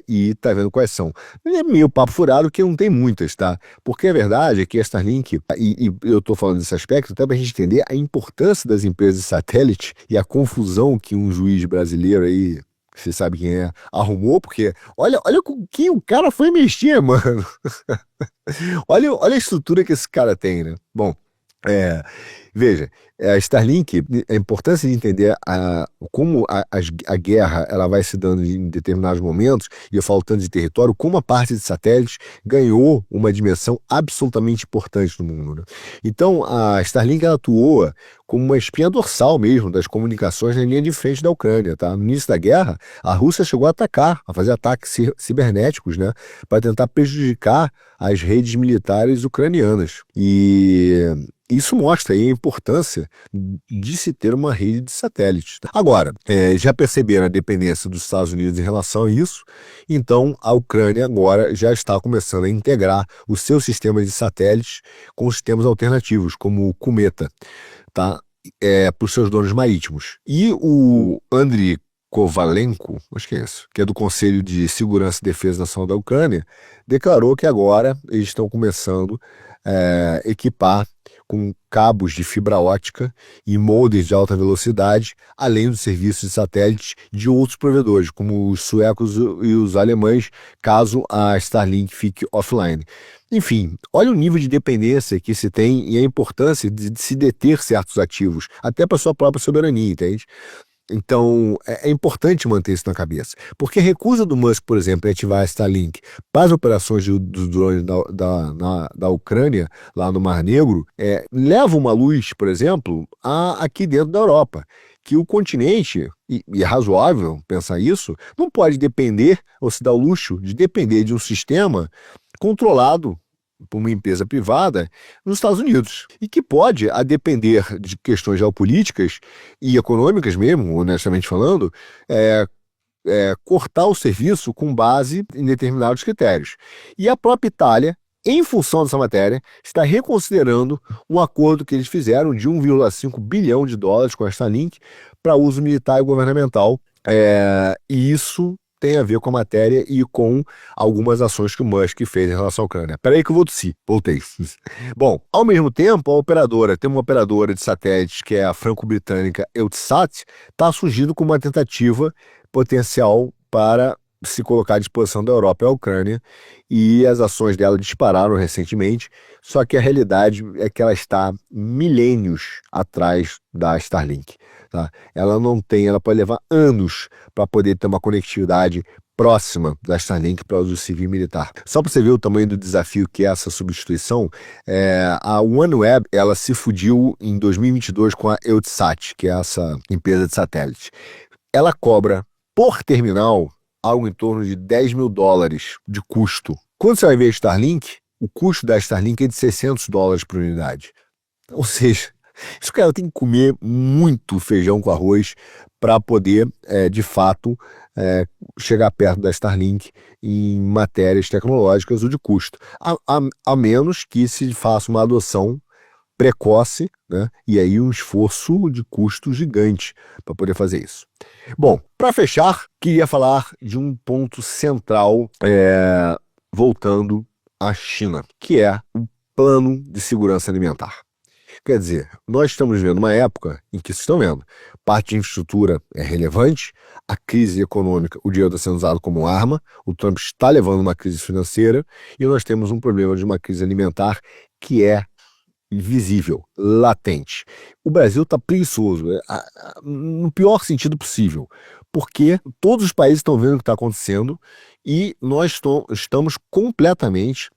e tá vendo quais são. É meio papo furado que não tem muitas, tá? Porque a verdade é que a Starlink, e eu tô falando desse aspecto até pra gente entender a importância das empresas de satélite e a confusão que um juiz brasileiro aí, você sabe quem é, arrumou, porque olha com quem o cara foi mexer, mano. olha a estrutura que esse cara tem, né? Bom, veja, a Starlink, a importância de entender como a guerra ela vai se dando em determinados momentos, e eu falo tanto de território, como a parte de satélites ganhou uma dimensão absolutamente importante no mundo, né? Então, a Starlink ela atuou como uma espinha dorsal mesmo das comunicações na linha de frente da Ucrânia, tá? No início da guerra, a Rússia chegou a atacar, a fazer ataques cibernéticos, né, para tentar prejudicar as redes militares ucranianas. E isso mostra aí a importância de se ter uma rede de satélites. Agora, já perceberam a dependência dos Estados Unidos em relação a isso, então a Ucrânia agora já está começando a integrar os seus sistemas de satélites com sistemas alternativos, como o Cometa, tá? para os seus donos marítimos. E o Andriy Kovalenko, acho que é isso, que é do Conselho de Segurança e Defesa Nacional da Ucrânia, declarou que agora eles estão começando a equipar com cabos de fibra ótica e modems de alta velocidade, além dos serviços de satélites de outros provedores, como os suecos e os alemães, caso a Starlink fique offline. Enfim, olha o nível de dependência que se tem e a importância de se deter certos ativos, até para sua própria soberania, entende? Então, é importante manter isso na cabeça. Porque a recusa do Musk, por exemplo, em ativar a Starlink para as operações dos drones da Ucrânia, lá no Mar Negro, leva uma luz, por exemplo, aqui dentro da Europa. Que o continente, e é razoável pensar isso, não pode depender, ou se dá o luxo de depender de um sistema controlado por uma empresa privada nos Estados Unidos, e que pode, a depender de questões geopolíticas e econômicas mesmo, honestamente falando, cortar o serviço com base em determinados critérios. E a própria Itália, em função dessa matéria, está reconsiderando um acordo que eles fizeram de 1,5 bilhão de dólares com a Starlink para uso militar e governamental, e isso tem a ver com a matéria e com algumas ações que o Musk fez em relação à Ucrânia. Peraí que eu vou tossir. Voltei. Bom, ao mesmo tempo, tem uma operadora de satélites que é a franco-britânica Eutelsat, está surgindo com uma tentativa potencial para se colocar à disposição da Europa e a Ucrânia, e as ações dela dispararam recentemente, só que a realidade é que ela está milênios atrás da Starlink. Tá? Ela pode levar anos para poder ter uma conectividade próxima da Starlink para uso civil e militar. Só para você ver o tamanho do desafio que é essa substituição, a OneWeb ela se fudiu em 2022 com a Eutelsat, que é essa empresa de satélite. Ela cobra por terminal algo em torno de 10 mil dólares de custo. Quando você vai ver a Starlink, o custo da Starlink é de 600 dólares por unidade. Ou seja, esse cara tem que comer muito feijão com arroz para poder, de fato, chegar perto da Starlink em matérias tecnológicas ou de custo. A menos que se faça uma adoção precoce, né? E aí um esforço de custo gigante para poder fazer isso. Bom, para fechar, queria falar de um ponto central, voltando à China, que é o Plano de Segurança Alimentar. Quer dizer, nós estamos vivendo uma época em que, vocês estão vendo, parte de infraestrutura é relevante, a crise econômica, o dinheiro está sendo usado como arma, o Trump está levando uma crise financeira e nós temos um problema de uma crise alimentar que é visível, latente. O Brasil está preguiçoso, no pior sentido possível, porque todos os países estão vendo o que está acontecendo e nós estamos completamente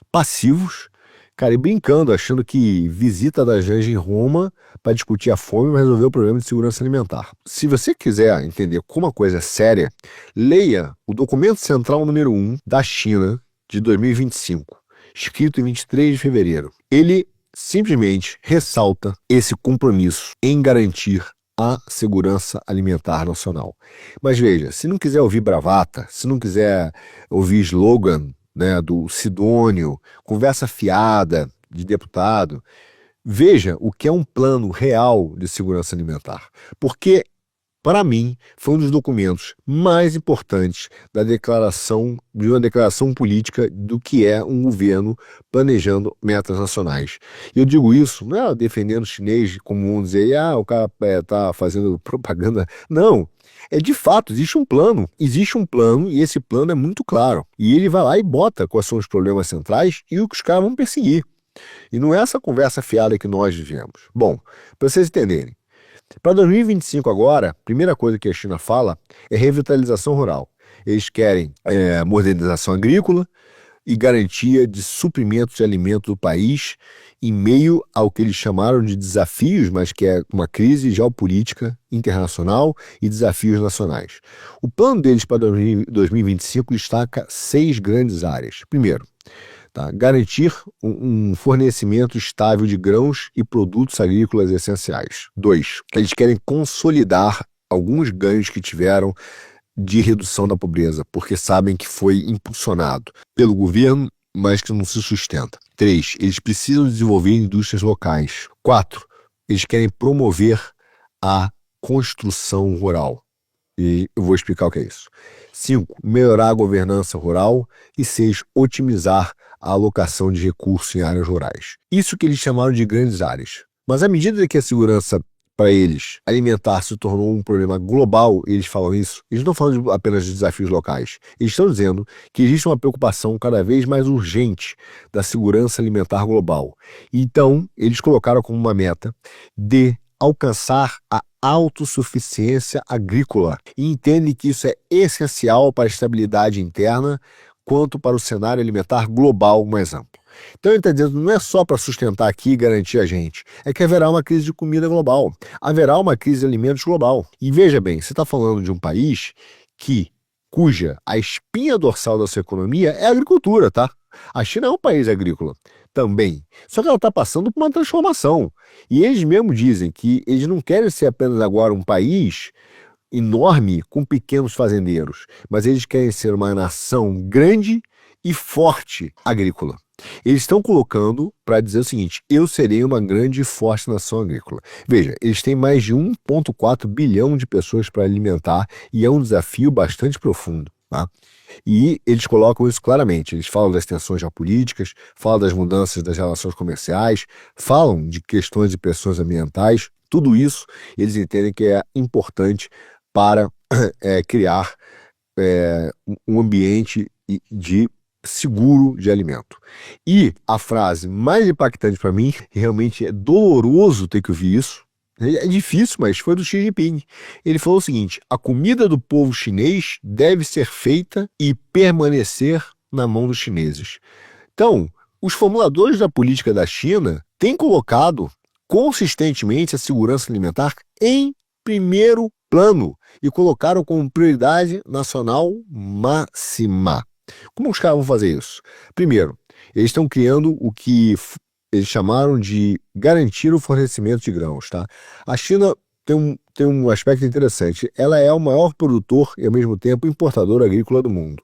passivos, cara, e brincando, achando que visita da Janja em Roma para discutir a fome vai resolver o problema de segurança alimentar. Se você quiser entender como a coisa é séria, leia o documento central número 1 da China de 2025, escrito em 23 de fevereiro. Ele simplesmente ressalta esse compromisso em garantir a segurança alimentar nacional. Mas veja, se não quiser ouvir bravata, se não quiser ouvir slogan, né, do Sidônio, conversa fiada de deputado, veja o que é um plano real de segurança alimentar. Porque, para mim, foi um dos documentos mais importantes de uma declaração política do que é um governo planejando metas nacionais. E eu digo isso, não é defendendo o chinês como vamos dizer, o cara está fazendo propaganda. Não, de fato, existe um plano e esse plano é muito claro. E ele vai lá e bota quais são os problemas centrais e o que os caras vão perseguir. E não é essa conversa fiada que nós vivemos. Bom, para vocês entenderem, para 2025 agora, a primeira coisa que a China fala é revitalização rural. Eles querem modernização agrícola e garantia de suprimento de alimentos do país em meio ao que eles chamaram de desafios, mas que é uma crise geopolítica internacional e desafios nacionais. O plano deles para 2025 destaca 6 grandes áreas. Primeiro, garantir um fornecimento estável de grãos e produtos agrícolas essenciais. 2, eles querem consolidar alguns ganhos que tiveram de redução da pobreza, porque sabem que foi impulsionado pelo governo, mas que não se sustenta. 3, eles precisam desenvolver indústrias locais. 4, eles querem promover a construção rural. E eu vou explicar o que é isso. 5, melhorar a governança rural. E 6, otimizar a alocação de recursos em áreas rurais. Isso que eles chamaram de grandes áreas. Mas à medida que a segurança para eles alimentar se tornou um problema global, eles falam isso, eles não falam apenas de desafios locais. Eles estão dizendo que existe uma preocupação cada vez mais urgente da segurança alimentar global. Então, eles colocaram como uma meta de alcançar a autossuficiência agrícola e entendem que isso é essencial para a estabilidade interna quanto para o cenário alimentar global mais amplo. Então ele está dizendo, não é só para sustentar aqui e garantir a gente, é que haverá uma crise de comida global, haverá uma crise de alimentos global. E veja bem, você está falando de um país cuja a espinha dorsal da sua economia é a agricultura, tá? A China é um país agrícola também, só que ela está passando por uma transformação. E eles mesmos dizem que eles não querem ser apenas agora um país enorme com pequenos fazendeiros, mas eles querem ser uma nação grande e forte agrícola. Eles estão colocando para dizer o seguinte, eu serei uma grande e forte nação agrícola. Veja, eles têm mais de 1,4 bilhão de pessoas para alimentar e é um desafio bastante profundo, tá? E eles colocam isso claramente, eles falam das tensões geopolíticas, falam das mudanças das relações comerciais, falam de questões de pressões ambientais, tudo isso eles entendem que é importante para criar um ambiente de seguro de alimento. E a frase mais impactante para mim, realmente é doloroso ter que ouvir isso, é difícil, mas foi do Xi Jinping. Ele falou o seguinte, a comida do povo chinês deve ser feita e permanecer na mão dos chineses. Então, os formuladores da política da China têm colocado consistentemente a segurança alimentar em primeiro plano e colocaram como prioridade nacional máxima. Como os caras vão fazer isso? Primeiro, eles estão criando o que eles chamaram de garantir o fornecimento de grãos, tá? A China tem um aspecto interessante. Ela é o maior produtor e, ao mesmo tempo, importador agrícola do mundo.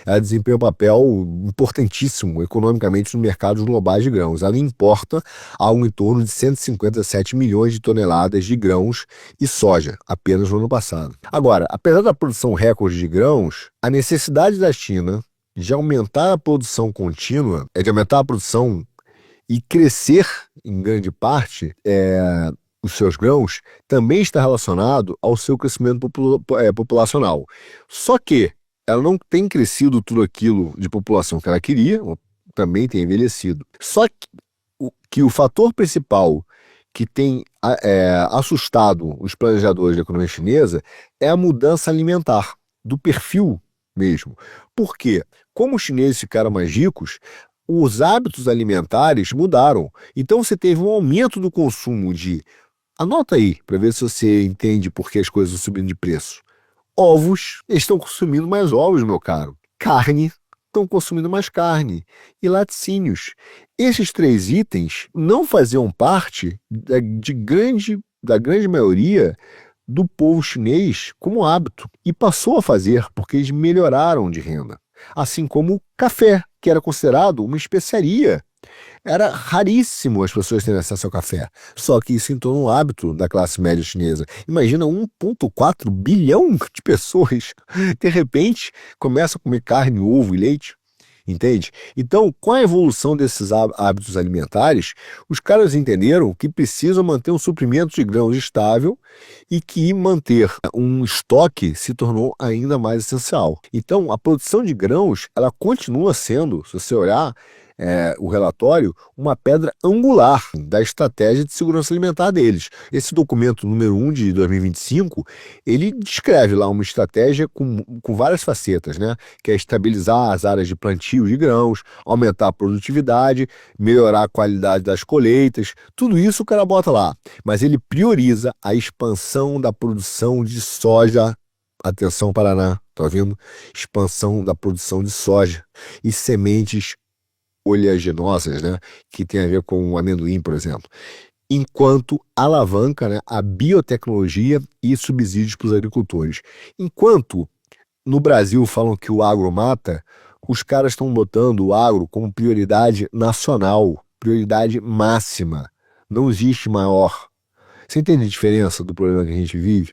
Ela desempenha um papel importantíssimo economicamente nos mercados globais de grãos. Ela importa algo em torno de 157 milhões de toneladas de grãos e soja, apenas no ano passado. Agora, apesar da produção recorde de grãos, a necessidade da China de aumentar a produção contínua, de aumentar a produção e crescer, em grande parte, os seus grãos, também está relacionado ao seu crescimento populacional. Só que ela não tem crescido tudo aquilo de população que ela queria, também tem envelhecido. Só que o fator principal que tem assustado os planejadores da economia chinesa é a mudança alimentar, do perfil mesmo. Por quê? Como os chineses ficaram mais ricos, os hábitos alimentares mudaram. Então você teve um aumento do consumo de... Anota aí, para ver se você entende por que as coisas estão subindo de preço. Ovos, eles estão consumindo mais ovos, meu caro. Carne, estão consumindo mais carne. E laticínios. Esses 3 itens não faziam parte da grande maioria do povo chinês como hábito. E passou a fazer porque eles melhoraram de renda. Assim como o café, que era considerado uma especiaria. Era raríssimo as pessoas terem acesso ao café. Só que isso se tornou um hábito da classe média chinesa. Imagina 1,4 bilhão de pessoas, de repente, começam a comer carne, ovo e leite. Entende? Então, com a evolução desses hábitos alimentares, os caras entenderam que precisam manter um suprimento de grãos estável e que manter um estoque se tornou ainda mais essencial. Então, a produção de grãos, ela continua sendo, se você olhar o relatório, uma pedra angular da estratégia de segurança alimentar deles. Esse documento número 1 de 2025, ele descreve lá uma estratégia com várias facetas, né? Que é estabilizar as áreas de plantio de grãos, aumentar a produtividade, melhorar a qualidade das colheitas, tudo isso o cara bota lá. Mas ele prioriza a expansão da produção de soja. Atenção, Paraná, tá ouvindo? Expansão da produção de soja e sementes oleaginosas, né, que tem a ver com o amendoim, por exemplo, enquanto alavanca, né, a biotecnologia e subsídios para os agricultores. Enquanto no Brasil falam que o agro mata, os caras estão botando o agro como prioridade nacional, prioridade máxima. Não existe maior Você entende a diferença do problema que a gente vive?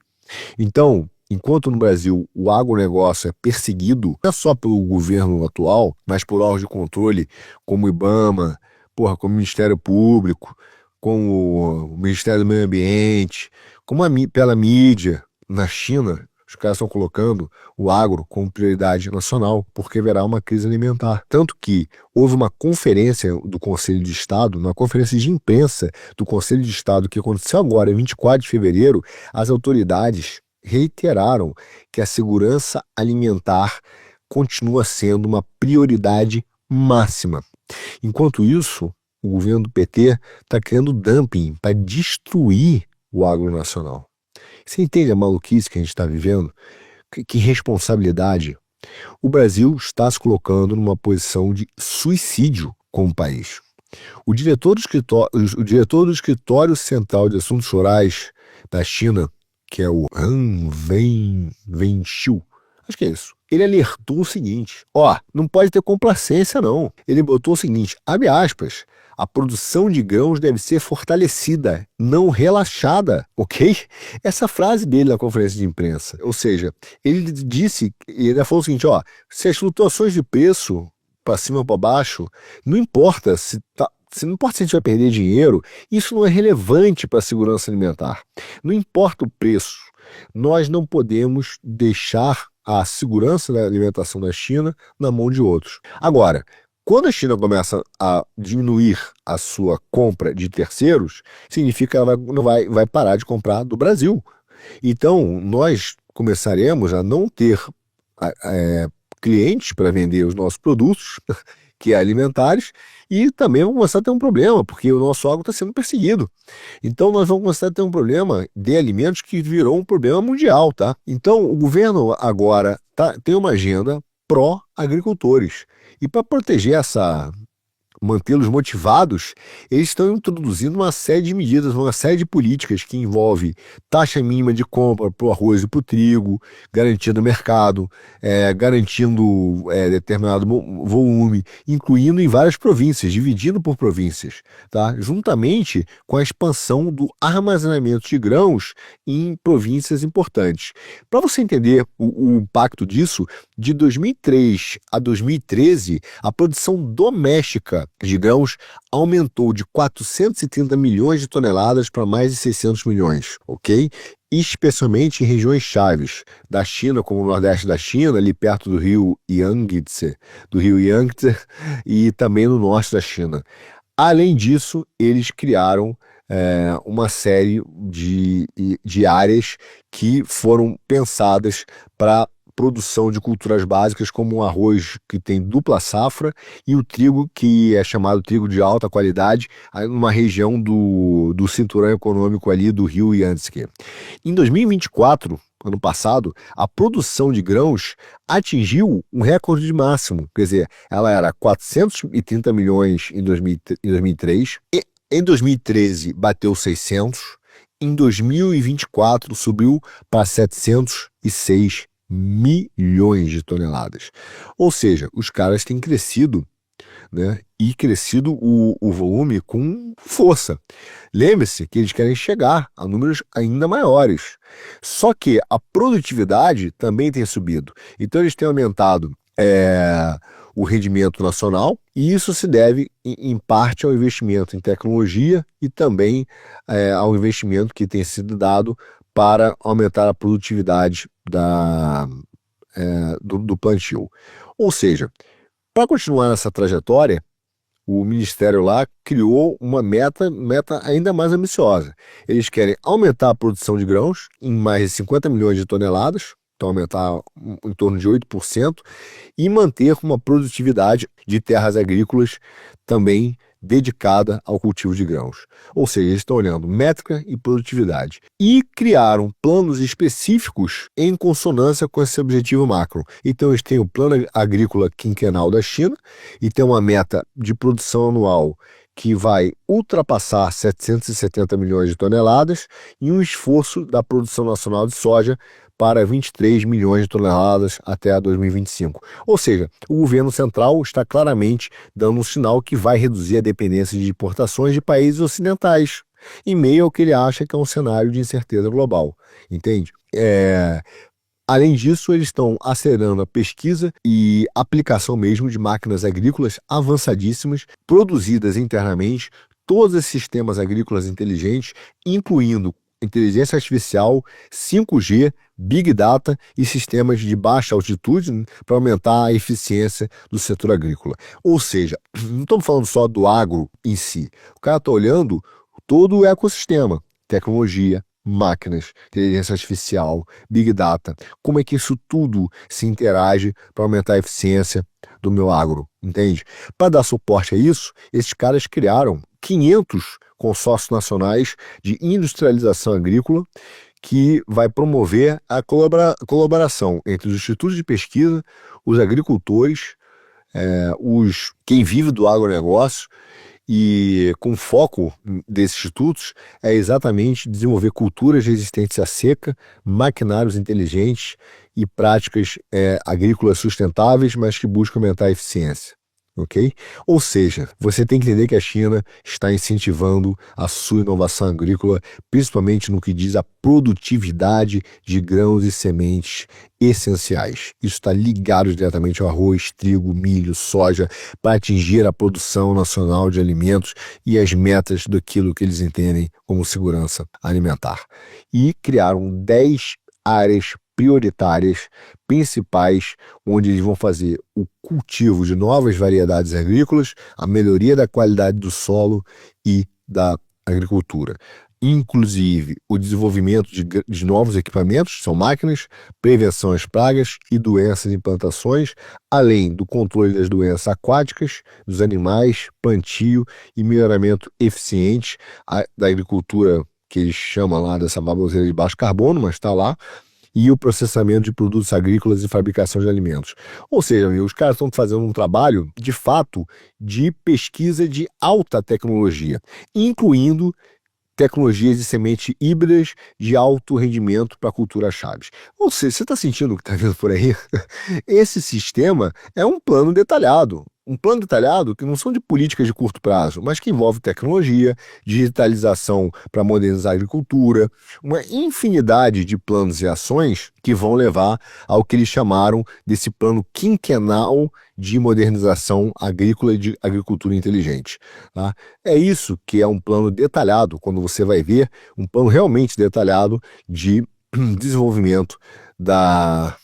Então, enquanto no Brasil o agronegócio é perseguido, não é só pelo governo atual, mas por órgãos de controle como o IBAMA, porra, como o Ministério Público, como o Ministério do Meio Ambiente, como pela mídia, na China, os caras estão colocando o agro como prioridade nacional, porque haverá uma crise alimentar. Tanto que houve uma conferência do Conselho de Estado, uma conferência de imprensa do Conselho de Estado, que aconteceu agora, 24 de fevereiro, as autoridades reiteraram que a segurança alimentar continua sendo uma prioridade máxima. Enquanto isso, o governo do PT está criando dumping para destruir o agro nacional. Você entende a maluquice que a gente está vivendo? Que responsabilidade. O Brasil está se colocando numa posição de suicídio como país. O diretor do Escritório Central de Assuntos Rurais da China, que é o Han Wenxiu, acho que é isso. Ele alertou o seguinte: não pode ter complacência não. Ele botou o seguinte, abre aspas, a produção de grãos deve ser fortalecida, não relaxada, ok? Essa frase dele na conferência de imprensa, ou seja, ele falou o seguinte, se as flutuações de preço para cima ou para baixo, não importa não importa se a gente vai perder dinheiro, isso não é relevante para a segurança alimentar. Não importa o preço, nós não podemos deixar a segurança da alimentação da China na mão de outros. Agora, quando a China começa a diminuir a sua compra de terceiros, significa que ela não vai parar de comprar do Brasil. Então, nós começaremos a não ter clientes para vender os nossos produtos, que é alimentares, e também vamos começar a ter um problema, porque o nosso agro está sendo perseguido. Então nós vamos começar a ter um problema de alimentos que virou um problema mundial, tá? Então o governo agora tem uma agenda pró-agricultores. E para proteger mantê-los motivados, eles estão introduzindo uma série de medidas, uma série de políticas que envolve taxa mínima de compra para o arroz e para o trigo, garantindo mercado, garantindo determinado volume, incluindo em várias províncias, dividindo por províncias, tá? Juntamente com a expansão do armazenamento de grãos em províncias importantes. Para você entender o impacto disso, de 2003 a 2013, a produção doméstica de grãos aumentou de 430 milhões de toneladas para mais de 600 milhões, ok? Especialmente em regiões chaves da China, como o Nordeste da China, ali perto do rio Yangtze, e também no Norte da China. Além disso, eles criaram uma série de áreas que foram pensadas para produção de culturas básicas, como o arroz, que tem dupla safra, e o trigo, que é chamado trigo de alta qualidade, numa região do cinturão econômico ali do rio Yangtze. Em 2024, ano passado, a produção de grãos atingiu um recorde de máximo, quer dizer, ela era 430 milhões em 2003, e em 2013 bateu 600, em 2024 subiu para 706 milhões de toneladas. Ou seja, os caras têm crescido, né? E crescido o volume com força. Lembre-se que eles querem chegar a números ainda maiores. Só que a produtividade também tem subido. Então eles têm aumentado o rendimento nacional, e isso se deve, em parte, ao investimento em tecnologia e também ao investimento que tem sido dado para aumentar a produtividade do plantio. Ou seja, para continuar nessa trajetória, o Ministério lá criou uma meta ainda mais ambiciosa. Eles querem aumentar a produção de grãos em mais de 50 milhões de toneladas, então aumentar em torno de 8%, e manter uma produtividade de terras agrícolas também dedicada ao cultivo de grãos. Ou seja, eles estão olhando métrica e produtividade. E criaram planos específicos em consonância com esse objetivo macro. Então eles têm o Plano Agrícola Quinquenal da China e tem uma meta de produção anual que vai ultrapassar 770 milhões de toneladas e um esforço da produção nacional de soja para 23 milhões de toneladas até 2025. Ou seja, o governo central está claramente dando um sinal que vai reduzir a dependência de importações de países ocidentais. em meio ao que ele acha que é um cenário de incerteza global, entende? Além disso, eles estão acelerando a pesquisa e aplicação mesmo de máquinas agrícolas avançadíssimas, produzidas internamente, todos esses sistemas agrícolas inteligentes, incluindo inteligência artificial, 5G, Big Data e sistemas de baixa altitude, né, para aumentar a eficiência do setor agrícola. Ou seja, não estamos falando só do agro em si, o cara está olhando todo o ecossistema, tecnologia, máquinas, inteligência artificial, Big Data, como é que isso tudo se interage para aumentar a eficiência do meu agro, entende? Para dar suporte a isso, esses caras criaram 500 consórcios nacionais de industrialização agrícola que vai promover a colaboração entre os institutos de pesquisa, os agricultores, quem vive do agronegócio, e com foco desses institutos é exatamente desenvolver culturas resistentes à seca, maquinários inteligentes e práticas agrícolas sustentáveis, mas que buscam aumentar a eficiência. Ok? Ou seja, você tem que entender que a China está incentivando a sua inovação agrícola, principalmente no que diz a produtividade de grãos e sementes essenciais. Isso está ligado diretamente ao arroz, trigo, milho, soja, para atingir a produção nacional de alimentos e as metas daquilo que eles entendem como segurança alimentar. E criaram 10 áreas prioritárias, principais, onde eles vão fazer o cultivo de novas variedades agrícolas, a melhoria da qualidade do solo e da agricultura. Inclusive o desenvolvimento de novos equipamentos, são máquinas, prevenção às pragas e doenças em plantações, além do controle das doenças aquáticas, dos animais, plantio e melhoramento eficiente da agricultura, que eles chamam lá dessa baboseira de baixo carbono, mas está lá, e o processamento de produtos agrícolas e fabricação de alimentos. Ou seja, os caras estão fazendo um trabalho, de fato, de pesquisa de alta tecnologia, incluindo tecnologias de semente híbridas de alto rendimento para culturas chaves. Ou seja, você está sentindo o que está vendo por aí? Esse sistema é um plano detalhado. Um plano detalhado que não são de políticas de curto prazo, mas que envolve tecnologia, digitalização para modernizar a agricultura, uma infinidade de planos e ações que vão levar ao que eles chamaram desse plano quinquenal de modernização agrícola e de agricultura inteligente. Tá? É isso que é um plano detalhado, quando você vai ver um plano realmente detalhado de desenvolvimento da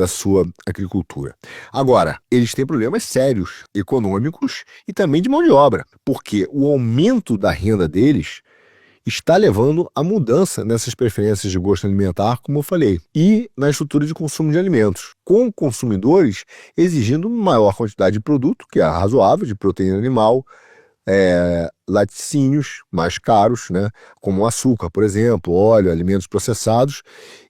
sua agricultura. Agora, eles têm problemas sérios, econômicos e também de mão de obra, porque o aumento da renda deles está levando a mudança nessas preferências de gosto alimentar, como eu falei, e na estrutura de consumo de alimentos, com consumidores exigindo maior quantidade de produto, que é razoável, de proteína animal, laticínios mais caros, né, como açúcar, por exemplo, óleo, alimentos processados,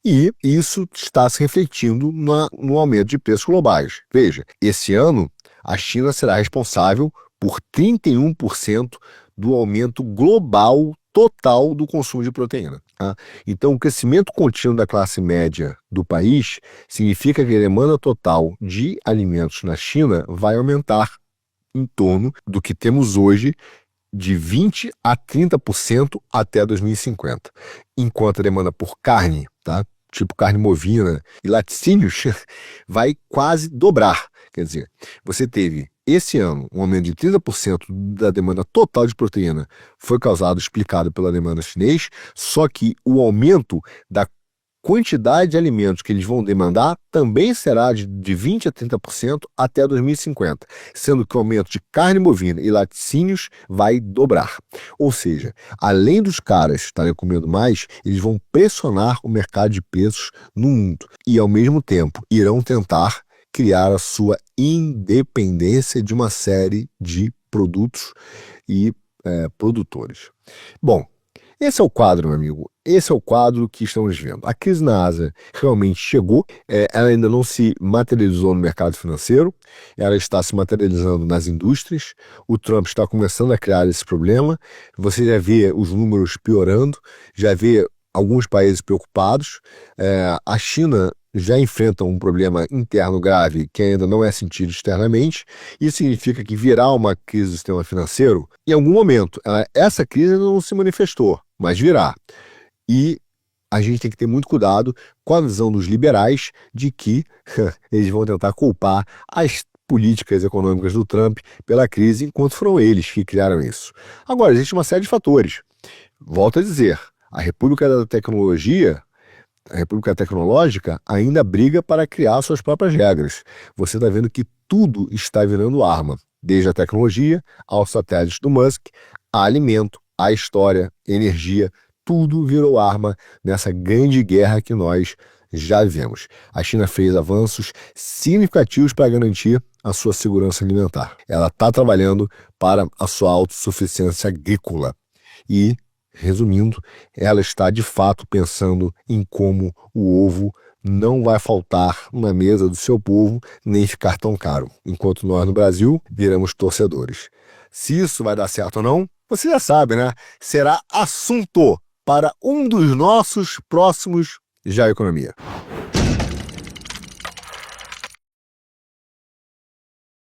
e isso está se refletindo no aumento de preços globais. Veja, esse ano a China será responsável por 31% do aumento global total do consumo de proteína. Tá? Então, o crescimento contínuo da classe média do país significa que a demanda total de alimentos na China vai aumentar em torno do que temos hoje, de 20% a 30% até 2050. Enquanto a demanda por carne, tá? Tipo carne bovina e laticínios, vai quase dobrar. Quer dizer, você teve esse ano um aumento de 30% da demanda total de proteína, foi explicado pela demanda chinesa, só que o aumento da quantidade de alimentos que eles vão demandar também será de 20% a 30% até 2050, sendo que o aumento de carne bovina e laticínios vai dobrar. Ou seja, além dos caras estarem comendo mais, eles vão pressionar o mercado de preços no mundo e, ao mesmo tempo, irão tentar criar a sua independência de uma série de produtos e produtores. Bom, esse é o quadro, meu amigo. Esse é o quadro que estamos vendo. A crise na Ásia realmente chegou, ela ainda não se materializou no mercado financeiro, ela está se materializando nas indústrias, o Trump está começando a criar esse problema, você já vê os números piorando, já vê alguns países preocupados, a China já enfrentam um problema interno grave que ainda não é sentido externamente. Isso significa que virá uma crise do sistema financeiro em algum momento. Essa crise ainda não se manifestou, mas virá. E a gente tem que ter muito cuidado com a visão dos liberais de que eles vão tentar culpar as políticas econômicas do Trump pela crise, enquanto foram eles que criaram isso. Agora, existe uma série de fatores. Volto a dizer, a República da Tecnologia, a República Tecnológica ainda briga para criar suas próprias regras. Você está vendo que tudo está virando arma, desde a tecnologia aos satélites do Musk, a alimento, a história, energia, tudo virou arma nessa grande guerra que nós já vivemos. A China fez avanços significativos para garantir a sua segurança alimentar. Ela está trabalhando para a sua autossuficiência agrícola. E, resumindo, ela está de fato pensando em como o ovo não vai faltar na mesa do seu povo, nem ficar tão caro, enquanto nós no Brasil viramos torcedores. Se isso vai dar certo ou não, você já sabe, né? Será assunto para um dos nossos próximos Já Economia.